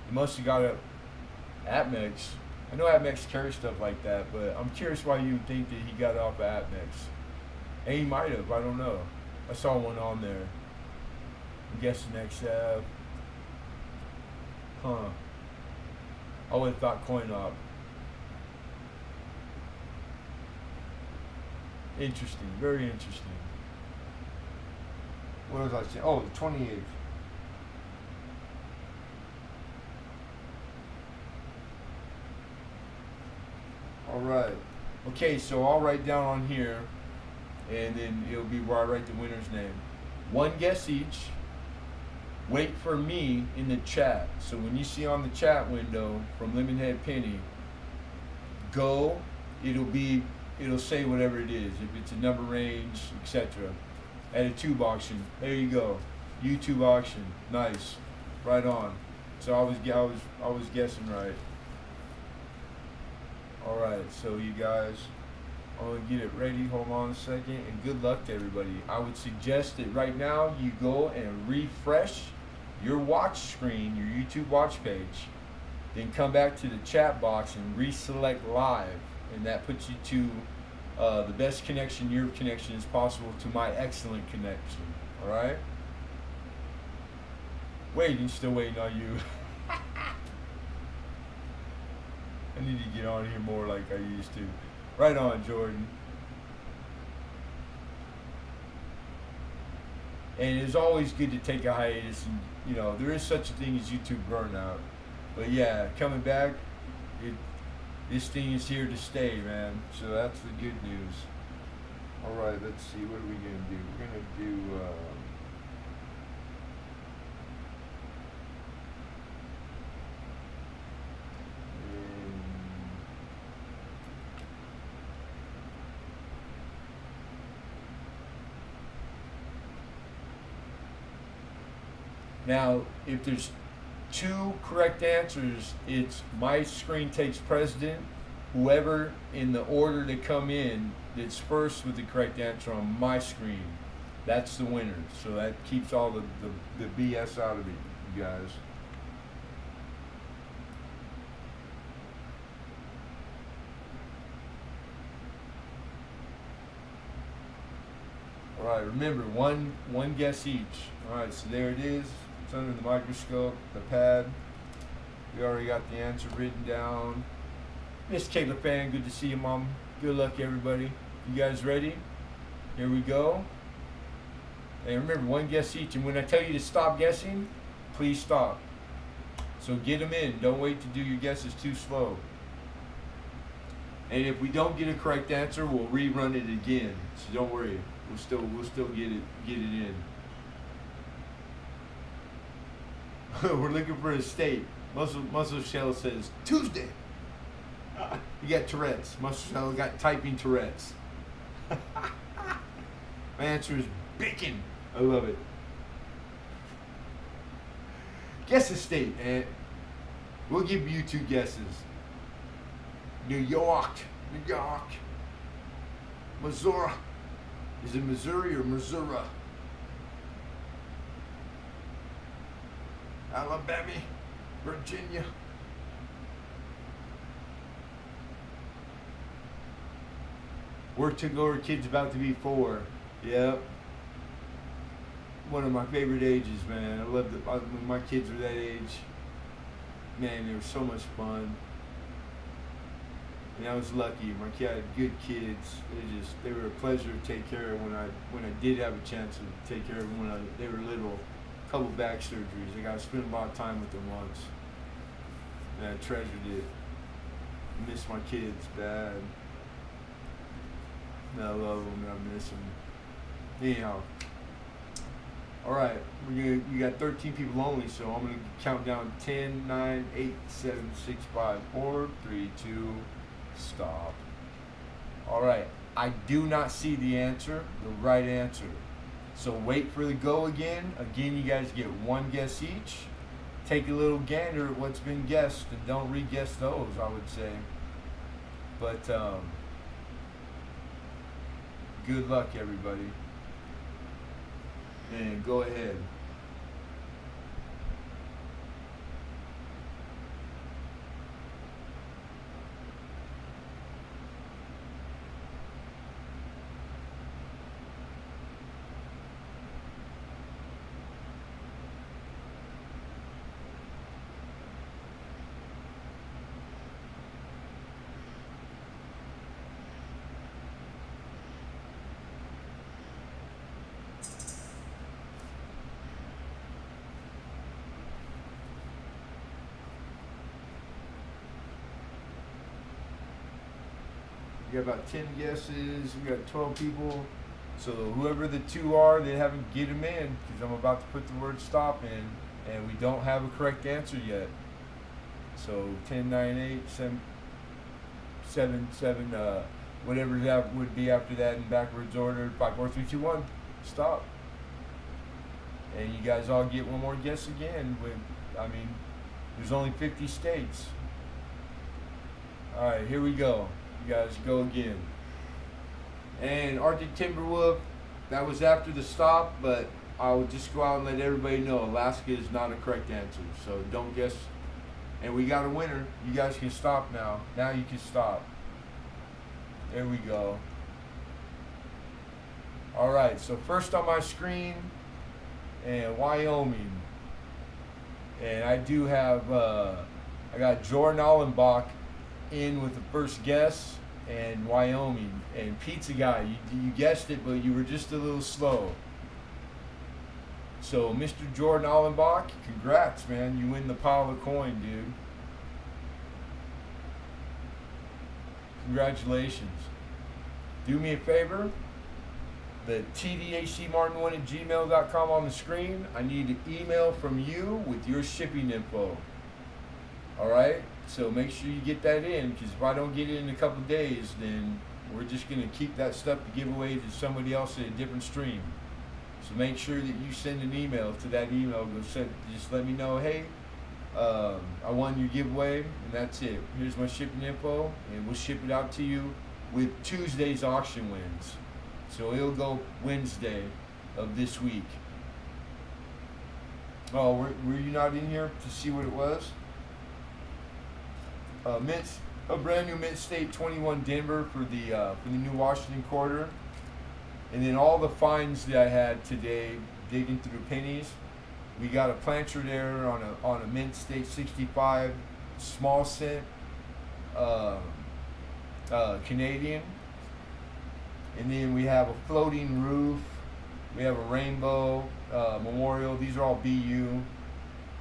You must have got it at Atmex. I know Atmex carries stuff like that, but I'm curious why you would think that he got it off of Atmex. And he might have. I don't know. I saw one on there. I'm guessing XF. Huh. I would have thought coin op. Interesting. Very interesting. What was I saying? Oh, the 28th. All right. Okay, so I'll write down on here, and then it'll be where I write the winner's name. One guess each. Wait for me in the chat. So when you see on the chat window from Lemonhead Penny, go. It'll say whatever it is. If it's a number range, etc. At a tube auction. There you go. YouTube auction. Nice. Right on. So I was guessing right. All right. So you guys, I'm gonna get it ready. Hold on a second, and good luck to everybody. I would suggest that right now you go and refresh your watch screen, your YouTube watch page, then come back to the chat box and reselect live, and that puts you to the best connection, your connection is possible to my excellent connection. All right. Still waiting on you. I need to get on here more like I used to. Right on, Jordan. And it's always good to take a hiatus, and you know there is such a thing as YouTube burnout. But yeah, coming back, this thing is here to stay, man. So that's the good news. All right, let's see. What are we gonna do? We're gonna do. Now, if there's two correct answers, it's my screen takes precedent. Whoever in the order to come in that's first with the correct answer on my screen, that's the winner. So that keeps all the BS out of it, you guys. All right, remember, one guess each. All right, so there it is. It's under the microscope, the pad. We already got the answer written down. Miss Kayla Fan, good to see you, Mom. Good luck, everybody. You guys ready? Here we go. And remember, one guess each. And when I tell you to stop guessing, please stop. So get them in. Don't wait to do your guesses too slow. And if we don't get a correct answer, we'll rerun it again. So don't worry. We'll still get it in. We're looking for a state. Muscle Shell says Tuesday. You got Tourette's. Muscle Shell got typing Tourette's. My answer is bacon. I love it. Guess a state, man. We'll give you two guesses. New York. Missouri. Is it Missouri or Missouri? Alabama, Virginia. Work to go, kid's about to be 4. Yep. One of my favorite ages, man. I love when my kids were that age. Man, they were so much fun. And I was lucky. My kid had good kids. They were a pleasure to take care of when I did have a chance to take care of them when they were little. A couple back surgeries. I got to spend a lot of time with them once. And I treasured it. I miss my kids bad. And I love them and I miss them. Anyhow. Alright, you got 13 people only, so I'm going to count down 10, 9, 8, 7, 6, 5, 4, 3, 2, stop. Alright, I do not see the answer, the right answer. So wait for the go again. Again, you guys get 1 guess each. Take a little gander at what's been guessed and don't re-guess those, I would say. But, good luck, everybody. And go ahead. We got about 10 guesses. We got 12 people. So whoever the 2 are, they haven't get them in because I'm about to put the word stop in, and we don't have a correct answer yet. So 10, 9, 8, 7, 7, whatever that would be after that in backwards order. 5, 4, 3, 2, 1. Stop. And you guys all get one more guess again. There's only 50 states. All right, here we go. You guys go again. And Arctic Timberwolf, that was after the stop, but I'll just go out and let everybody know Alaska is not a correct answer. So don't guess. And we got a winner. You guys can stop now. Now you can stop. There we go. All right, so first on my screen, and Wyoming. And I do have, I got Jordan Allenbach in with the first guess, and Wyoming. And Pizza Guy, you guessed it, but you were just a little slow. So Mr. Jordan Allenbach, congrats, man. You win the pile of coin, dude. Congratulations. Do me a favor. The tdacmartin1@gmail.com on the screen. I need an email from you with your shipping info. Alright? So make sure you get that in, because if I don't get it in a couple days, then we're just going to keep that stuff to give away to somebody else in a different stream. So make sure that you send an email to that email. Just let me know, hey, I won your giveaway, and that's it. Here's my shipping info, and we'll ship it out to you with Tuesday's auction wins. So it'll go Wednesday of this week. Oh, were you not in here to see what it was? A brand new Mint State 21 Denver for the new Washington quarter. And then all the finds that I had today, digging through pennies. We got a plancher there on a Mint State 65 small cent Canadian. And then we have a floating roof. We have a rainbow memorial. These are all BU.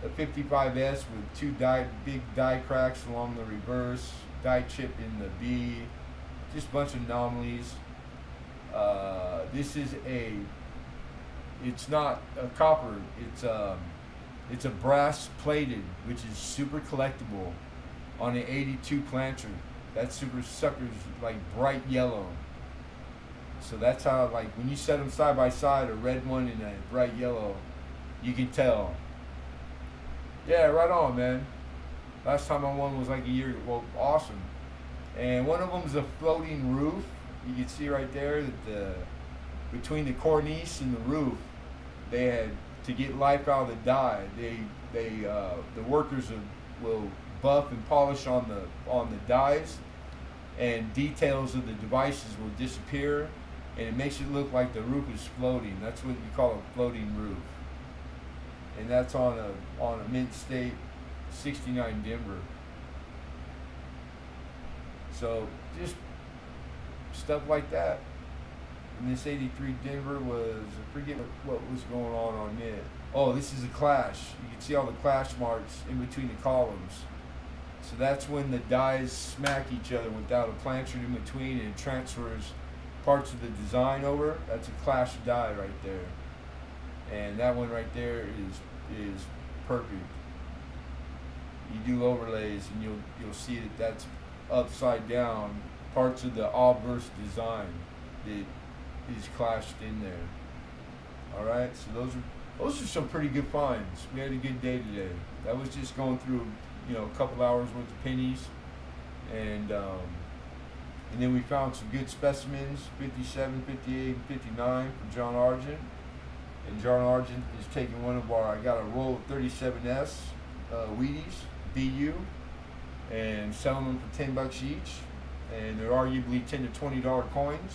A 55S with 2 big die cracks along the reverse. Die chip in the B. Just a bunch of anomalies. This is it's not a copper. It's a brass plated, which is super collectible, on an 82 plancher. That super sucker's like bright yellow. So that's how, like, when you set them side by side, a red one and a bright yellow, you can tell. Yeah, right on, man. Last time I won was like a year ago. Well, awesome. And one of them is a floating roof. You can see right there that between the cornice and the roof, they had, to get life out of the die, they the workers will buff and polish on the dies, and details of the devices will disappear, and it makes it look like the roof is floating. That's what you call a floating roof, and that's on a Mint State 69 Denver. So just stuff like that. And this 83 Denver was, I forget what was going on it. Oh, this is a clash. You can see all the clash marks in between the columns. So that's when the dies smack each other without a plancher in between, and it transfers parts of the design over. That's a clash die right there. And that one right there is perfect. You do overlays and you'll see that that's upside down parts of the obverse design that is clashed in there. All right, so those are some pretty good finds. We had a good day today. That was just going through, a couple hours worth of pennies, and then we found some good specimens, 57, 58, and 59 from John Argent. And John Argent is taking one of I got a roll of 37S Wheaties BU, and selling them for $10 each, and they're arguably $10 to $20 coins.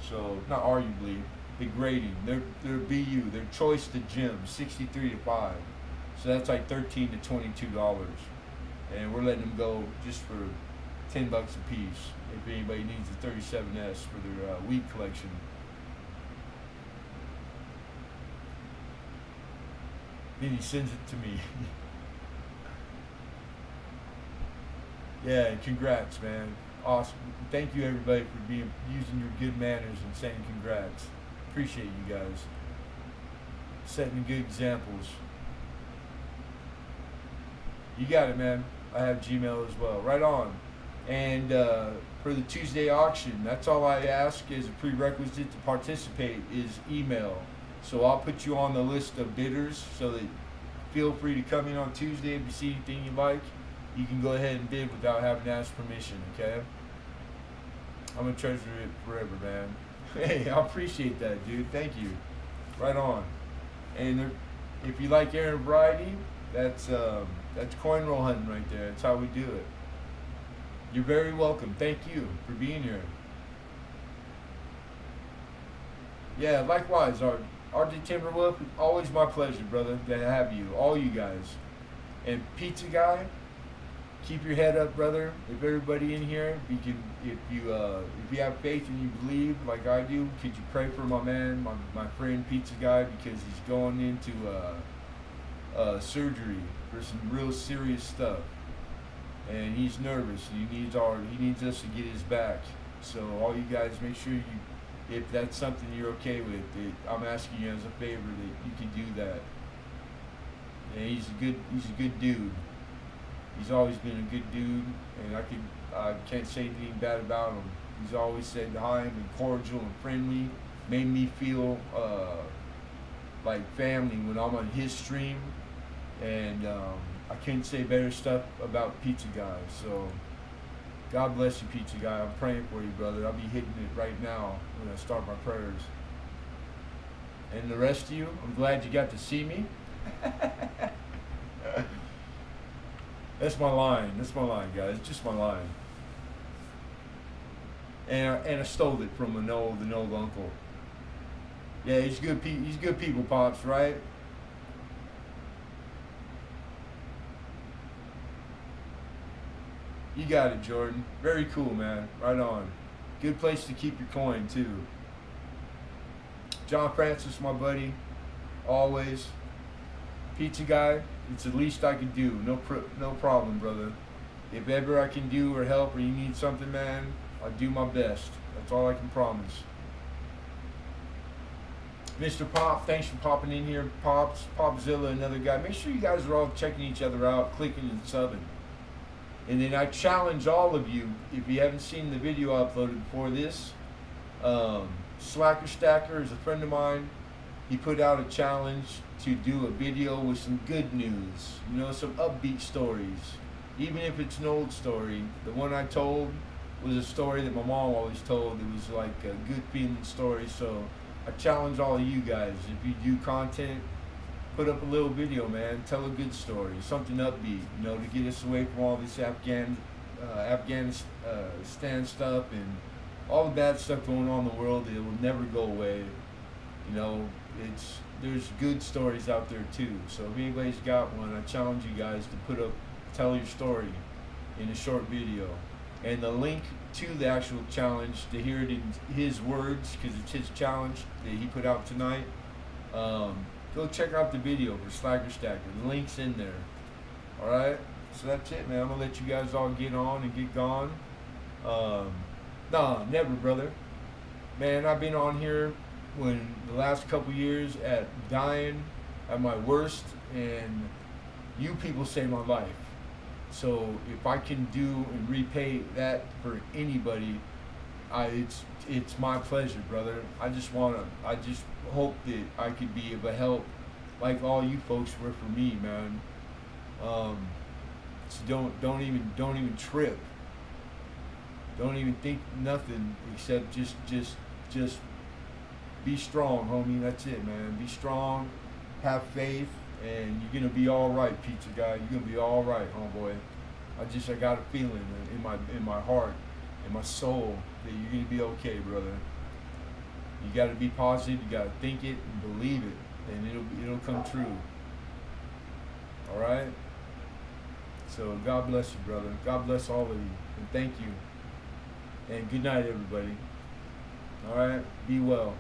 So not arguably, the grading, they're BU, they're choice to gem, 63 to 5. So that's like $13 to $22, and we're letting them go just for $10 a piece if anybody needs a 37S for their wheat collection. Then he sends it to me. Yeah, and congrats, man. Awesome. Thank you, everybody, for using your good manners and saying congrats. Appreciate you guys. Setting good examples. You got it, man. I have Gmail as well. Right on. And for the Tuesday auction, that's all I ask as a prerequisite to participate is email. So I'll put you on the list of bidders, so that feel free to come in on Tuesday if you see anything you like. You can go ahead and bid without having to ask permission, okay? I'm gonna treasure it forever, man. Hey, I appreciate that, dude. Thank you. Right on. And if you like air and variety, that's coin roll hunting right there. That's how we do it. You're very welcome. Thank you for being here. Yeah, likewise, RJ Timberwolf, always my pleasure, brother, to have you, all you guys. And Pizza Guy, keep your head up, brother. If everybody in here, if you have faith and you believe like I do, could you pray for my man, my friend Pizza Guy, because he's going into surgery for some real serious stuff, and he's nervous. He needs us to get his back. So all you guys, make sure if that's something you're okay with, I'm asking you as a favor that you can do that. Yeah, he's a good dude. He's always been a good dude, and I can't say anything bad about him. He's always said hi and cordial and friendly. Made me feel like family when I'm on his stream, and I couldn't say better stuff about Pizza Guy. So God bless you, Pizza Guy. I'm praying for you, brother. I'll be hitting it right now when I start my prayers. And the rest of you, I'm glad you got to see me. That's my line. That's my line, guys. It's just my line. And I stole it from the old uncle. Yeah, he's good. He's good people, pops, right? You got it, Jordan. Very cool, man. Right on. Good place to keep your coin too. John Francis, my buddy, always. Pizza Guy, it's the least I can do. No problem, brother. If ever I can do or help or you need something, man, I'll do my best. That's all I can promise. Mr. Pop, thanks for popping in here. Pops, Popzilla, another guy. Make sure you guys are all checking each other out, clicking and subbing. And then I challenge all of you, if you haven't seen the video I uploaded before this, Slacker Stacker is a friend of mine. He put out a challenge to do a video with some good news, some upbeat stories. Even if it's an old story, the one I told was a story that my mom always told. It was like a good feeling story. So I challenge all of you guys, if you do content put up a little video, man. Tell a good story, something upbeat, you know, to get us away from all this Afghanistan stuff and all the bad stuff going on in the world. It will never go away. You know, there's good stories out there too. So if anybody's got one, I challenge you guys to tell your story in a short video. And the link to the actual challenge, to hear it in his words, because it's his challenge that he put out tonight, go check out the video for Slacker Stacker. The link's in there. Alright? So that's it, man. I'm going to let you guys all get on and get gone. Nah, never, brother. Man, I've been on here when the last couple years at dying at my worst, and you people saved my life. So if I can do and repay that for anybody, it's my pleasure, brother. I just hope that I could be of a help, like all you folks were for me, man. So don't even trip. Don't even think nothing except just be strong, homie. That's it, man. Be strong, have faith, and you're gonna be all right, pizza guy. You're gonna be all right, homeboy. I got a feeling in my heart, in my soul, that you're gonna be okay, brother. You gotta be positive. You gotta think it and believe it, and it'll come true. All right. So God bless you, brother. God bless all of you, and thank you. And good night, everybody. All right. Be well.